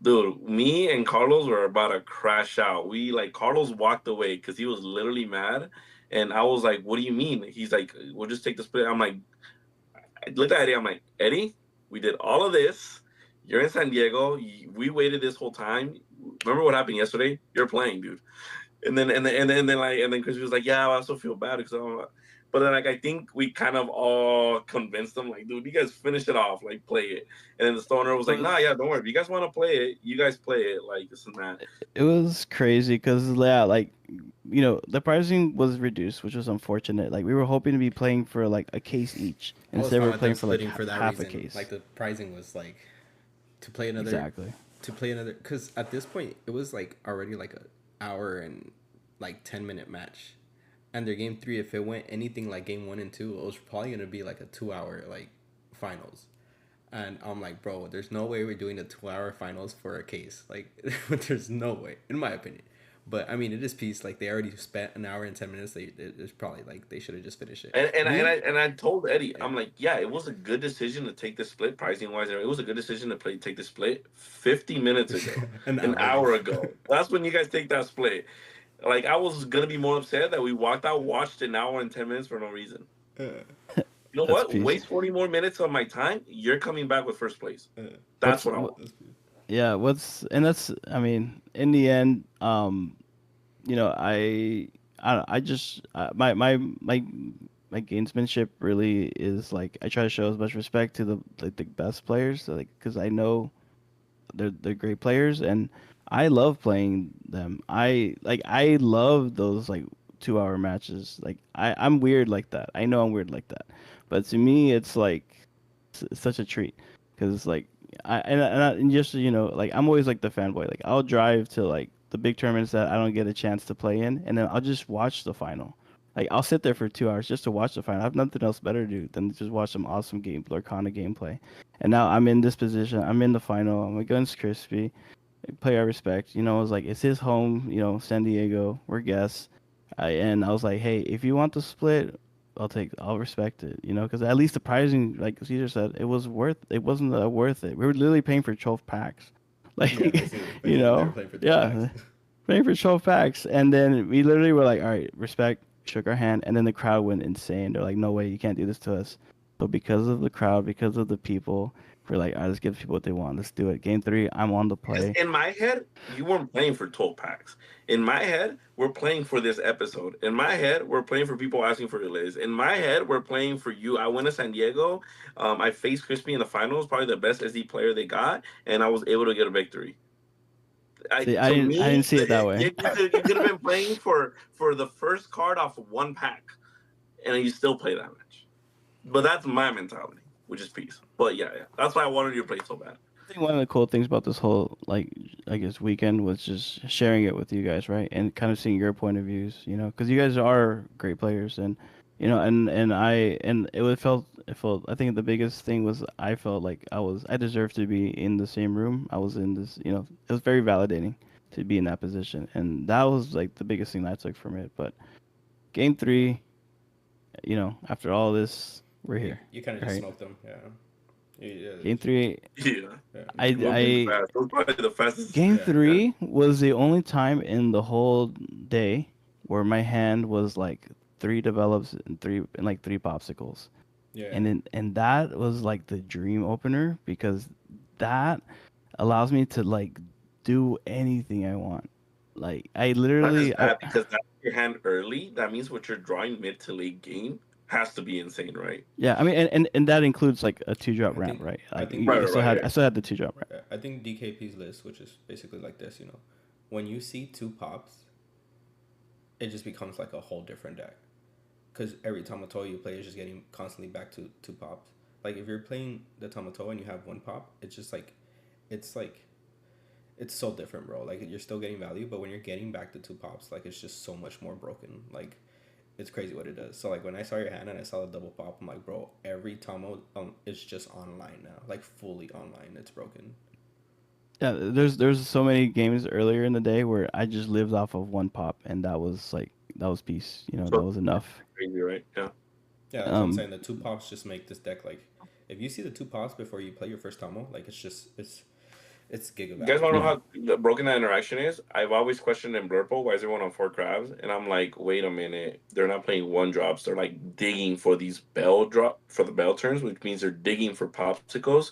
Dude, me and Carlos were about to crash out. We like Carlos walked away because he was literally mad, and I was like, "What do you mean?" He's like, "We'll just take the split." I'm like, I looked at Eddie. I'm like, Eddie, we did all of this. You're in San Diego. We waited this whole time. Remember what happened yesterday? You're playing, dude. And then Chris was like, yeah, I also feel bad because But then, like, I think we kind of all convinced them, like, dude, you guys finish it off, like, play it. And then the stoner was It like, nah, yeah, was don't worry. If you guys want to play it, you guys play it. Like, this and that. it was crazy because yeah, like the pricing was reduced, which was unfortunate. Like we were hoping to be playing for like a case each, I was instead fine we're with them playing for like splitting for that half a reason. case. Like the pricing was like to play another Exactly. because at this point it was like already like an hour and like 10-minute match, and their game three, if it went anything like game one and two, it was probably gonna be like a 2 hour like finals. And I'm like, bro, there's no way we're doing a 2 hour finals for a case. Like, there's no way, in my opinion. But I mean, it is peace. Like they already spent an hour and 10 minutes. It's probably like they should have just finished it. And I told Eddie, I'm like, yeah, it was a good decision to take the split pricing wise. It was a good decision to take the split 50 minutes ago, an hour ago. That's when you guys take that split. Like I was gonna be more upset that we walked out, watched an hour and 10 minutes for no reason. You know That's what? peace. Waste 40 more minutes of my time. You're coming back with first place. That's What's what I what, want. yeah, and that's I mean, in the end, I just my gamesmanship really is like I try to show as much respect to the best players, like because I know they're great players and I love playing them. I love those like 2 hour matches. Like I'm weird like that. I know I'm weird like that, but to me it's like it's such a treat because like and just like I'm always like the fanboy. Like I'll drive to like the big tournaments that I don't get a chance to play in, and then I'll just watch the final. Like I'll sit there for 2 hours just to watch the final. I have nothing else better to do than just watch some awesome Lorcana gameplay. And now I'm in this position. I'm in the final. I'm against Crispy. Player I respect. I was like, it's his home. San Diego. We're guests. And I was like, hey, if you want to split, I'll respect it. Because at least the pricing, like Cesar said, it was worth. It wasn't worth it. We were literally paying for 12 packs. Like, Yeah, basically, they were playing for yeah, packs. paying for 12 packs, and then we literally were like, all right, respect. Shook our hand, and then the crowd went insane. They're like, no way, you can't do this to us. But because of the crowd, because of the people, we're like, all right, let's give people what they want. Let's do it. Game three, I'm on the Because play. in my head, you weren't playing for 12 packs. In my head, we're playing for this episode. In my head, we're playing for people asking for your list. In my head, we're playing for you. I went to San Diego. I faced Crispy in the finals, probably the best SD player they got, and I was able to get a victory. See, To I didn't me, see it that way. you could have been playing for the first card off of one pack, and you still play that match. But that's my mentality, which is peace. But yeah, that's why I wanted you to play so bad. I think one of the cool things about this whole like I guess weekend was just sharing it with you guys, right? And kind of seeing your point of views, because you guys are great players, and it felt. I think the biggest thing was I felt like I deserved to be in the same room. I was in this, it was very validating to be in that position, and that was like the biggest thing that I took from it. But game three, after all this, we're here. You kind of just Right? smoked them, yeah. Game three, Yeah, I moving I fast. That was probably the fastest. Game Yeah. three was the only time in the whole day where my hand was like three develops and like three popsicles, Yeah. and that was like the dream opener because that allows me to like do anything I want. Like I Not literally, just that, because that's your hand early. That means what you're drawing mid to late game has to be insane, right? yeah. I mean, and that includes like a 2-drop I ramp, think- right? I Like think- I Right, still right, had yeah. I still had the 2-drop ramp. I think DKP's list, which is basically like this, when you see two pops, it just becomes like a whole different deck. Because every Tamatoa you play is just getting constantly back to two pops. Like if you're playing the Tamatoa and you have one pop, it's just like, it's so different, bro. Like you're still getting value, but when you're getting back to two pops, like it's just so much more broken. Like it's crazy what it does. So like when I saw your hand and I saw the double pop, I'm like, bro, every Tomo is just online now, like fully online. It's broken. Yeah, there's so many games earlier in the day where I just lived off of one pop, and that was peace. That So was enough. crazy, right? Yeah. Yeah, that's what I'm Um, saying. The two pops just make this deck like, if you see the two pops before you play your first Tomo, like it's giga You guys value. want to know how broken that interaction is? I've always questioned in Blurple, why is everyone on 4 crabs? And I'm like, wait a minute. They're not playing one drops. They're like digging for these for the bell turns, which means they're digging for popsicles.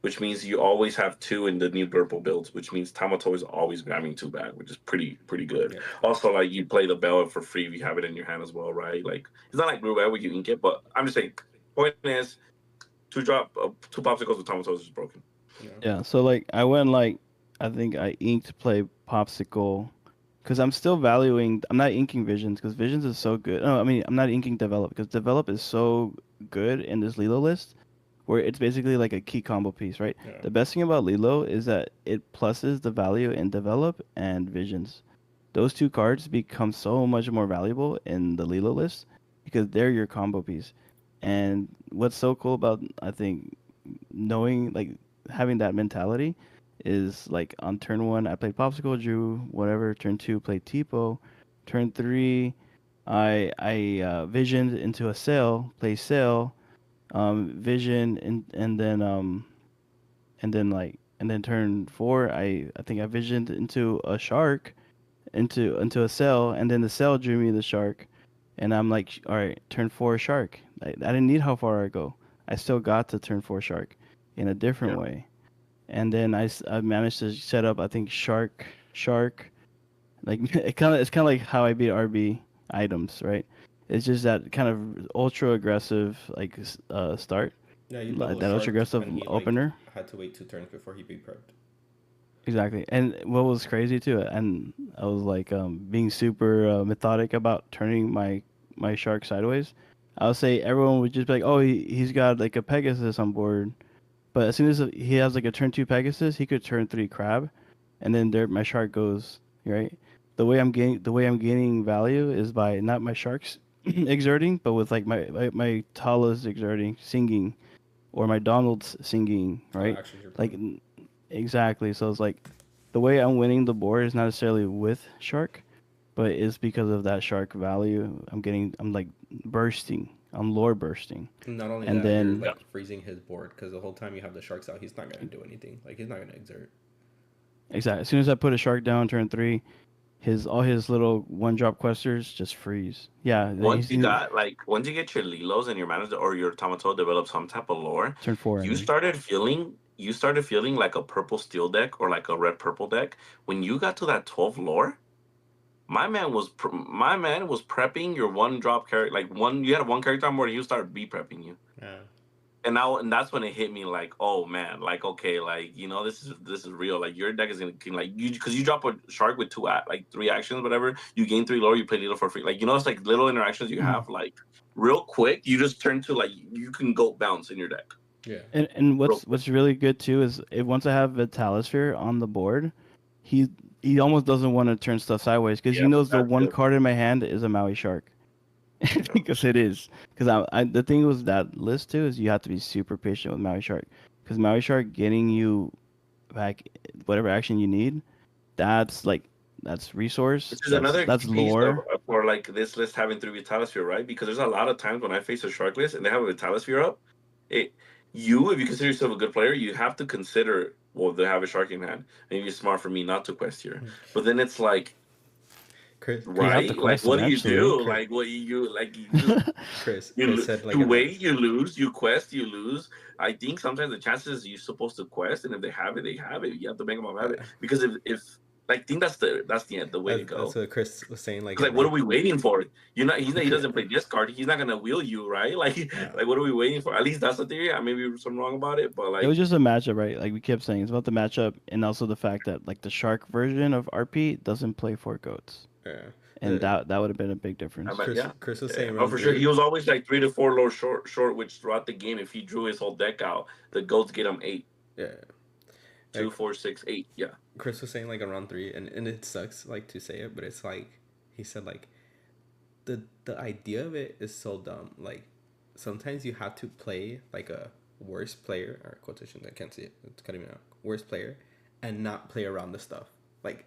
which means you always have two in the new purple builds, which means Tamato is always grabbing two back, which is pretty good. Yeah. Also, like you play the bell for free if you have it in your hand as well, right? Like it's not like Blue where you can get, but I'm just saying. Point is, two popsicles with Tamatos is broken. Yeah. Yeah, so like I went like I think I inked play popsicle because I'm still valuing. I'm not inking visions because visions is so good. No, I mean I'm not inking develop because develop is so good in this Lilo list where it's basically like a key combo piece, right? Yeah. The best thing about Lilo is that it pluses the value in develop and visions. Those two cards become so much more valuable in the Lilo list because they're your combo piece. And what's so cool about I think knowing like having that mentality is like on turn one I played popsicle, drew whatever. Turn two played tipo. Turn three I visioned into a sail, play sail, vision and then turn four I think I visioned into a shark into a cell, and then the cell drew me the shark, and I'm like, all right, turn four shark. I didn't need how far I go. I still got to turn four shark in a different Yeah. way, and then I managed to set up I think shark like it's kind of like how I beat RB items, right? It's just that kind of ultra aggressive like start, Yeah, you double that ultra sharked aggressive when he like opener. had to wait 2 turns before he be prepped. Exactly. And what was crazy too, and I was like being super methodic about turning my shark sideways. I would say everyone would just be like, "Oh, he's got like a Pegasus on board," but as soon as he has like a turn two Pegasus, he could turn three crab, and then there my shark goes right. The way I'm gaining value is by not my sharks exerting, but with like my Talas exerting, singing, or my Donald's singing, Oh, right? actions you're Like playing. exactly. So it's like the way I'm winning the board is not necessarily with shark, but it's because of that shark value. I'm like bursting. I'm lore bursting, Not only and that, you're then Yeah. like freezing his board because the whole time you have the sharks out, he's not gonna do anything. Like he's not gonna exert. exactly as soon as I put a shark down turn three, his all his little one drop questers just freeze. Yeah, then Once he's you got like once you get your Lilos and your manager or your Tamato develop some type of lore, turn four. I mean, you started feeling like a purple steel deck or like a red purple deck when you got to that 12 lore. My man was prepping your one drop character like one you had one character on board and he started B prepping you. Yeah. And that's when it hit me like, oh man, like okay, like this is real. Like your deck is gonna like you because you drop a shark with like three actions, whatever. You gain three lore, you play little for free. Like it's like little interactions you have like real quick. You just turn to like you can go bounce in your deck. Yeah. and Real quick. what's really good too is if once I have Vitalisphere on the board, he he almost doesn't want to turn stuff sideways because he Yeah, knows the that's one good. card in my hand is a Maui shark. Because it is. Because the thing with that list too is you have to be super patient with Maui Shark. Because Maui Shark getting you back whatever action you need, that's like that's resource. Which is another That's key piece of lore. for like this list having three Vitalisphere, right? Because there's a lot of times when I face a shark list and they have a Vitalisphere up, it you if you consider yourself a good player, you have to consider well they have a shark in hand. Maybe it's smart for me not to quest here, but then it's like Chris, You Chris, have to right, like quest what do you eventually. do? Chris, Like what you like you just Chris said like you in a wait, you lose, you quest, you lose. I think sometimes the chances you're supposed to quest, and if they have it, they have it. You have to make them have it because if I think that's the way to that's go. what Chris was saying like Because in like, what are round. we waiting for? You're not. He doesn't play discard. He's not gonna wheel you, right? Like, Yeah. like what are we waiting for? At least that's the theory. I may be some wrong about it, but It was like, just a matchup, right? Like we kept saying, it's about the matchup and also the fact that like the Shark version of RP doesn't play for goats, Yeah. and The that would have been a big I difference. mean, yeah, Chris was yeah. saying But round for sure, he three. was always like 3 to 4 low short. Which throughout the game, if he drew his whole deck out, the goats get him eight, Yeah. two, Like 4, 6, 8. Yeah, Chris was saying like in round three, and it sucks like to say it, but it's like he said like the idea of it is so dumb. Like sometimes you have to play like a worst player or quotation. I can't see it. It's cutting me out. Worst player, and not play around the stuff. Like,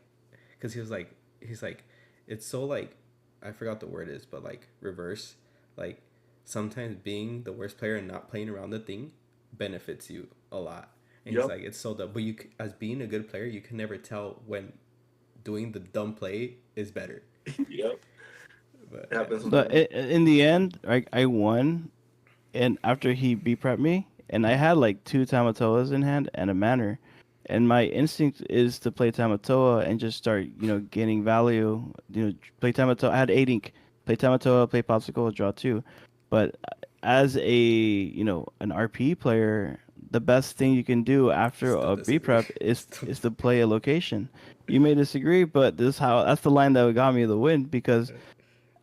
because he's like, it's so like, I forgot the word is, but like reverse. Like sometimes being the worst player and not playing around the thing benefits you a lot. And he's yep, like, it's so dumb. But as being a good player, you can never tell when doing the dumb play is better. yep. But It yeah, happens But sometimes. in the end, I won, and after he B prepped me, and I had like 2 Tamatoas in hand and a Manor, and my instinct is to play Tamatoa and just start, gaining value. Play Tamatoa. I had 8 ink. Play Tamatoa, play Popsicle, draw 2. But as an RP player, the best thing you can do after Still a B disagree. prep is to play a location. You may disagree, but that's the line that got me the win because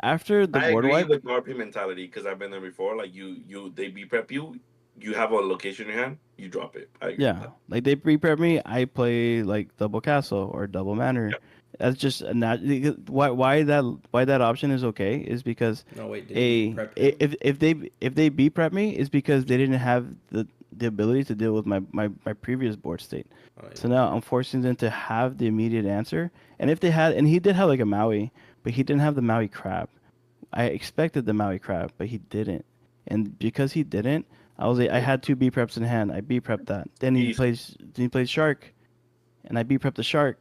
after the I board agree wipe, with RP mentality because I've been there before. Like they be prep you. You have a location in your hand, you drop it. I agree with yeah, that. like they pre-prep me, I play like double castle or double manor. Yep. That's just a why that option is okay is because No, wait, did you B prep him? if they B prep me is because they didn't have the ability to deal with my previous board state. Oh, So now I'm forcing them to have the immediate answer. And if they had, and he did have like a Maui, but he didn't have the Maui crab. I expected the Maui crab, but he didn't. And because he didn't, I had 2 B preps in hand. I B prepped that. Then he He's plays shark, and I B prepped the shark.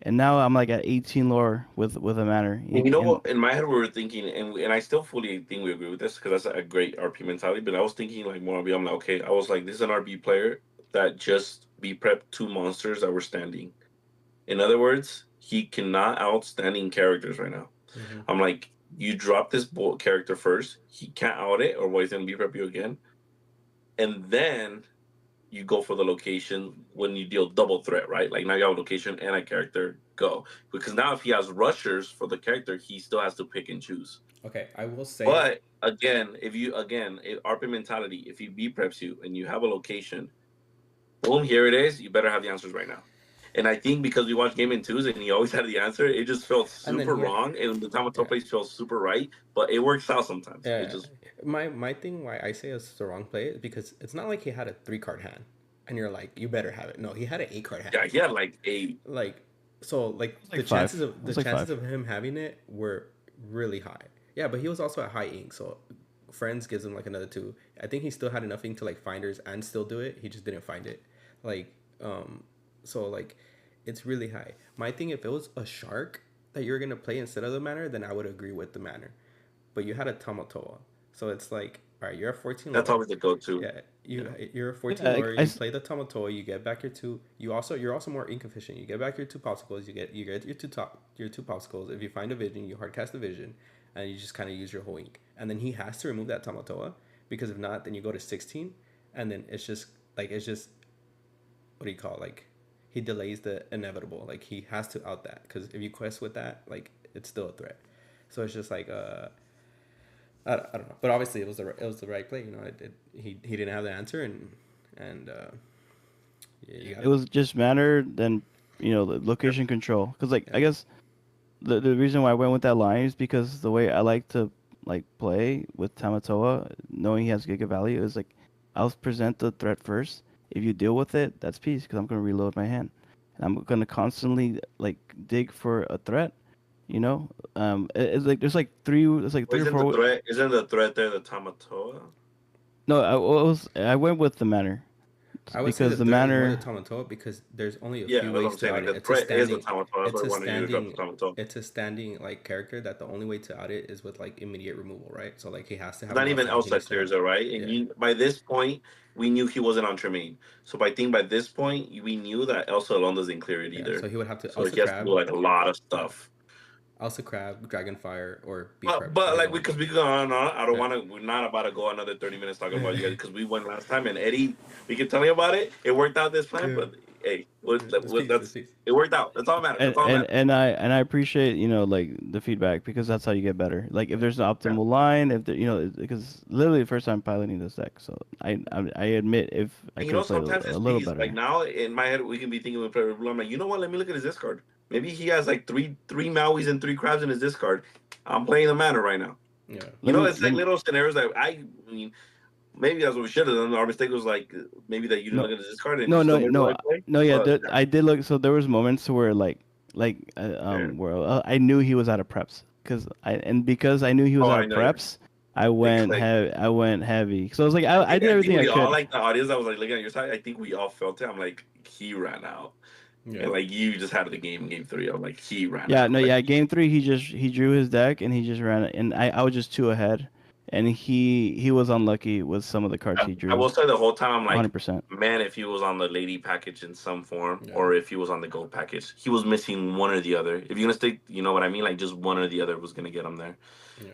And now I'm like at 18 lore with a manor. And you know And what? In my head, we were thinking, and I still fully think we agree with this because that's a great RP mentality. But I was thinking like more. I'm like, okay, I was like, this is an RP player that just be prepped 2 monsters that were standing. In other words, he cannot outstanding characters right now. Mm-hmm. I'm like, you drop this character first. He can't out it, or he's gonna be prep you again, and then you go for the location when you deal double threat, right? Like now you have a location and a character, go. Because now if he has rushers for the character, he still has to pick and choose. Okay, I will say. But again, if RP mentality, if he B preps you and you have a location, boom, here it is. You better have the answers right now. And I think because we watched Game in Twos and he always had the answer, it just felt And then super here, wrong. And the time of top yeah, place feels super right, but it works out sometimes. It yeah. just My thing why I say it's the wrong play is because it's not like he had a 3 card hand, and you're like, you better have it. No, he had an 8 card hand. yeah, he had like 8. Like, so like like the 5. chances It of was like 5. him having it were really high. Yeah, but he was also at high ink, so friends gives him like another 2. I think he still had enough ink to like finders and still do it. He just didn't find it. Like, so like it's really high. My thing, if it was a shark that you're gonna play instead of the manor, then I would agree with the manor. But you had a Tamatoa, so it's like, all right, you're at 14 That's lore. always the go-to. Yeah, Yeah. you're at 14 I, lore. I You play the Tamatoa, you get back your 2. You're also more ink efficient. You get back your 2 popsicles. You get your 2 popsicles. If you find a vision, you hardcast the vision, and you just kind of use your whole ink. And then he has to remove that Tamatoa because if not, then you go to 16, and then it's just what do you call it? Like he delays the inevitable. Like he has to out that because if you quest with that, like it's still a threat. So it's just like I don't know, but obviously it was the right play. He didn't have the answer, and yeah, you got it was just manor then the location control because like I guess the reason why I went with that line is because the way I like to like play with Tamatoa, knowing he has Giga Value, is like I'll present the threat first. If you deal with it, that's peace because I'm gonna reload my hand, and I'm gonna constantly like dig for a threat. It's like there's like three. It's like Well, three or four. isn't the threat there the Tamatoa? No, I went with the manor I would say because the the threat is more the manor. Tamatoa because there's only a Yeah, few that's what ways I'm to saying. out Like it. the threat is the Tamatoa. That's It's why I a wanted you to drop the standing, Tamatoa. it's a standing like character that the only way to out it is with like immediate removal, right? So like he has to have Not an even outside. He outside needs to clears have, it, right? And yeah, by this point, we knew he wasn't on Tremaine. So by this point, we knew that Elsa alone doesn't clear it yeah. So either. he would have to So also he has to do crab, like a lot of yeah, stuff. also crab, Dragonfire, or be prep for But his like own. because we go on and on, I don't Yeah. want to. We're not about to go another 30 minutes talking about you guys because we went last time and Eddie, we can tell you about it. It worked out this plan, Yeah. but hey, It's peace. It's that's peace. it worked out. That's all that matters. and That's all that and matters. and I appreciate like the feedback because that's how you get better. Like if there's an Yeah. optimal line, if because literally the first time piloting this deck, so I admit if I And could have played sometimes a it's little peace. Like better. now in my head, we can be thinking with player blue. I'm like, you know what? Let me look at his discard. Maybe he has like three Mauis and 3 crabs in his discard. I'm playing the mana right now. Yeah. It's like little scenarios that I mean, maybe that's what we should have done. Our mistake was like maybe that you didn't No, look at his discard and no, you no, still made the no, right play. no. Yeah, But I did look. So there was moments where yeah. where I knew he was out of preps because I knew he was Oh, out I of know. Yeah. preps. I went Like, heavy. I went heavy. So I was like, I did I think everything I we all could. like the audience. I was like looking at your side. I think we all felt it. I'm like he ran out, Yeah. and like you just had the game 3. I'm like he ran Yeah, out. no, Like, yeah. Game 3, he drew his deck and he just ran it, and I was just 2 ahead, and he was unlucky with some of the cards he I will drew. say the whole time, I'm like, 100%. man, if he was on the lady package in some form, Yeah. or if he was on the gold package, he was missing one or the other. If you're gonna stick, you know what I mean, like just one or the other was gonna get him there. Yeah.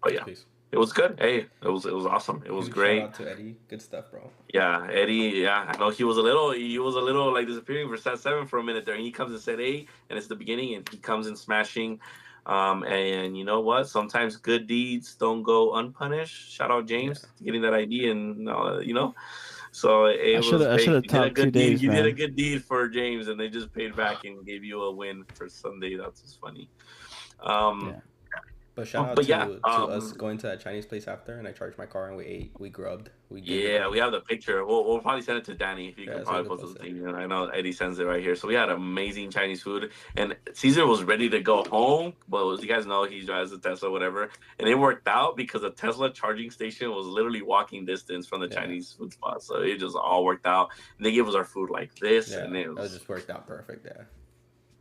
But yeah, Peace. it was good. Hey, it was awesome. It was Huge shout great. out to Eddie. Good stuff, bro. Yeah, Eddie. Yeah, I know he was a little like disappearing for set 7 for a minute there. And he comes in set 8, and it's the beginning, and he comes in smashing. And you know what? Sometimes good deeds don't go unpunished. Shout out Yeah. James getting that ID, and so it was. I should Hey, have you did a topped good 2 deed. days, You did a man. good deed for James, and they just paid back and gave you a win for Sunday. That's just funny. Um, Yeah. But shout out but yeah, to us going to that Chinese place after, and I charged my car and we ate, we grubbed, we did it. yeah, we have the picture. We'll probably send it to Danny if you Yeah, can so we probably could post post the it. thing. And I know Eddie sends it right here. So we had amazing Chinese food, and Caesar was ready to go home. But as you guys know, he drives a Tesla, whatever, and it worked out because the Tesla charging station was literally walking distance from the Yeah. Chinese food spot. So it just all worked out. And they gave us our food like this, Yeah, and it that was just worked out perfect. Yeah,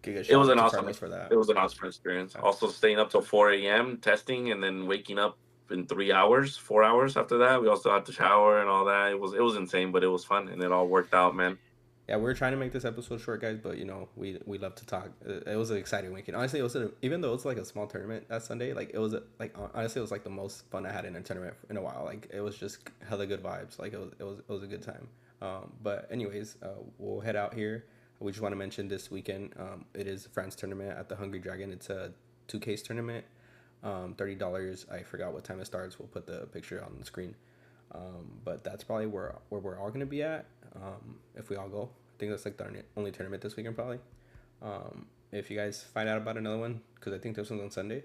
give a it shout was out an to awesome Carlos for that. it was an awesome experience. Yeah. Also staying up till 4 a.m. testing, and then waking up in 3 hours, 4 hours after that. We also had to shower and all that. It was insane, but it was fun, and it all worked out, man. Yeah, we're trying to make this episode short, guys, but we love to talk. It was an exciting weekend. Honestly, even though it's like a small tournament that Sunday, like it was like honestly, it was like the most fun I had in a tournament in a while. Like it was just hella good vibes. Like it was a good time. But anyways, we'll head out here. We just want to mention this weekend. It is France tournament at the Hungry Dragon. It's a 2Ks tournament. $30. I forgot what time it starts. We'll put the picture on the screen. But that's probably where we're all gonna be at. If we all go, I think that's like the only tournament this weekend probably. If you guys find out about another one, because I think this one's on Sunday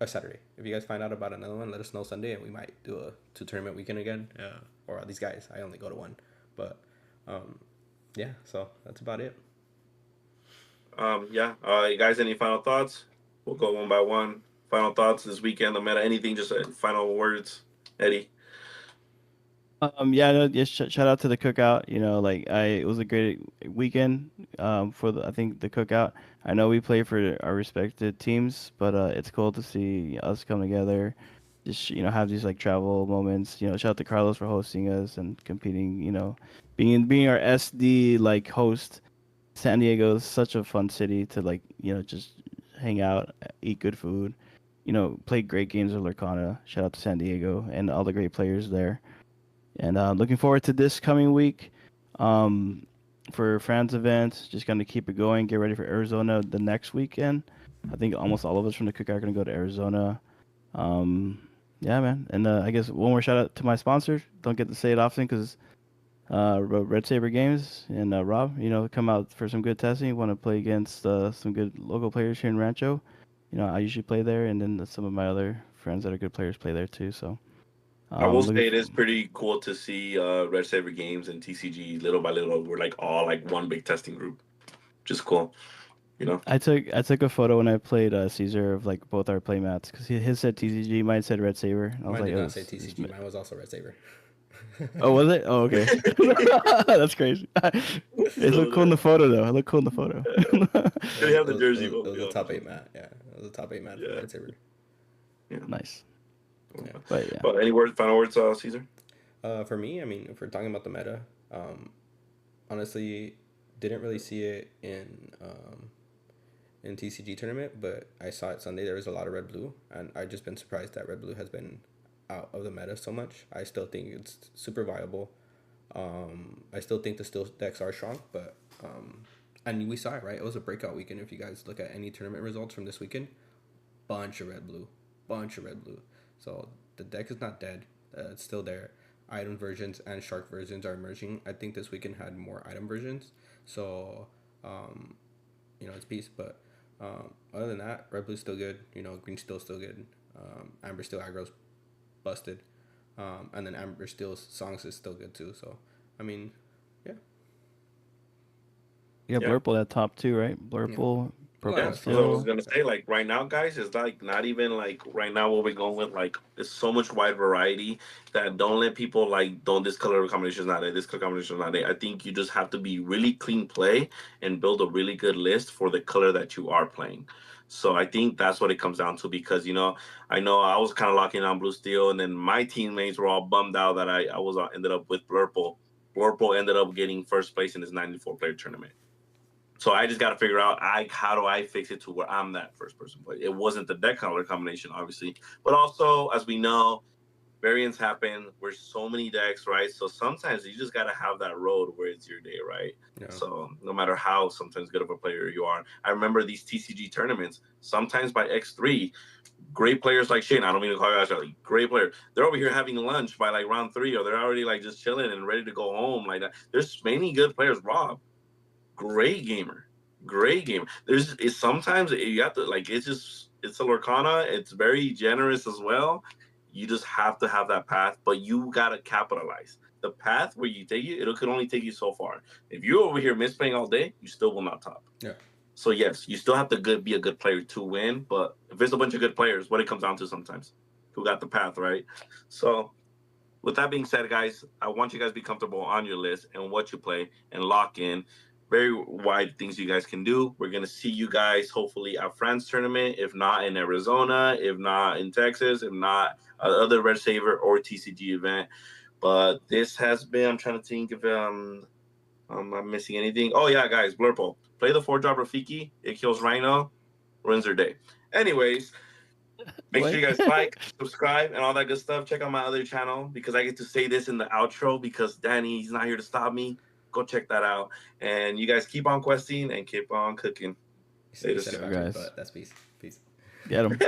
or Saturday. If you guys find out about another one, let us know Sunday, and we might do a 2 tournament weekend again. Or these guys, I only go to one, but yeah. So that's about it. Yeah. You guys, any final thoughts? We'll go one by one. Final thoughts this weekend, no matter anything, just final words, Eddie. Yeah, no, just shout out to the cookout. Like it was a great weekend. For I think the cookout. I know we play for our respected teams, but it's cool to see us come together. Just have these like travel moments. Shout out to Carlos for hosting us and competing. Being our SD like host. San Diego is such a fun city to like just hang out, eat good food. Play great games with Lorcana. Shout out to San Diego and all the great players there. And looking forward to this coming week for France events. Just going to keep it going. Get ready for Arizona the next weekend. I think almost all of us from the cookout are going to go to Arizona. Yeah, man. And I guess one more shout out to my sponsor. Don't get to say it often because Red Saber Games and Rob, come out for some good testing. Want to play against some good local players here in Rancho. I usually play there, and then some of my other friends that are good players play there too. So. I will say it is pretty cool to see Red Saber Games and TCG little by little. We're like all like one big testing group. Just cool, I took a photo when I played Cesar of like both our playmats because his said TCG, mine said Red Saber. I was Mine like, did not say TCG. Mine was also Red Saber. Oh, was it? Oh, okay. That's crazy. It looked cool in the photo though. It looked cool in the photo. They have the jersey. It was a top 8 mat. Yeah, it was a top 8 mat for Red Saber. Yeah. Nice. Yeah. But yeah. Well, any final words, Cesar? For me, I mean, if we're talking about the meta, honestly, didn't really see it in TCG tournament, but I saw it Sunday. There was a lot of red blue, and I've just been surprised that red blue has been out of the meta so much. I still think it's super viable. I still think the still decks are strong, but and we saw it, right? It was a breakout weekend. If you guys look at any tournament results from this weekend, bunch of red blue. So the deck is not dead. It's still there. Item versions and shark versions are emerging. I think this weekend had more item versions. So, it's peace. But other than that, red blue's still good. Green still good. Amber still aggro's busted. And then Amber still songs is still good too. So, I mean, yeah. Yeah, Blurple at top 2, right? Blurple. Yeah, that's what I was gonna say. Like right now, guys, it's like not even like right now what we're going with. Like it's so much wide variety that don't let people like don't this color combination is not it, this color combination is not it. I think you just have to be really clean play and build a really good list for the color that you are playing. So I think that's what it comes down to, because I know I was kind of locking on Blue Steel, and then my teammates were all bummed out that I was ended up with Blurple. Blurple ended up getting first place in his 94 player tournament. So I just got to figure out how do I fix it to where I'm that first person. But it wasn't the deck color combination, obviously. But also, as we know, variants happen. There's so many decks, right? So sometimes you just got to have that road where it's your day, right? Yeah. So no matter how sometimes good of a player you are. I remember these TCG tournaments, sometimes by X3, great players like Shane, I don't mean to call you out, like great player. They're over here having lunch by like round 3, or they're already like just chilling and ready to go home like that. There's many good players. Rob, great gamer. It's sometimes you have to, like, it's a Lorcana. It's very generous as well. You just have to have that path, but you gotta capitalize. The path where you take it could only take you so far. If you're over here misplaying all day, you still will not top. Yeah. So yes, you still have to be a good player to win, but if it's a bunch of good players, what it comes down to sometimes, who got the path, right? So with that being said, guys, I want you guys to be comfortable on your list and what you play and lock in. Very wide things you guys can do. We're going to see you guys hopefully at France tournament, if not in Arizona, if not in Texas, if not other Red Saver or TCG event. But this has been, I'm trying to think if I'm missing anything. Oh, yeah, guys, Blurple. Play the 4-drop Rafiki. It kills Rhino. Ruins their day. Anyways, make sure you guys like, subscribe, and all that good stuff. Check out my other channel, because I get to say this in the outro because Danny's not here to stop me. Go check that out. And you guys keep on questing and keep on cooking. Later, guys. But that's peace. Peace. Get him.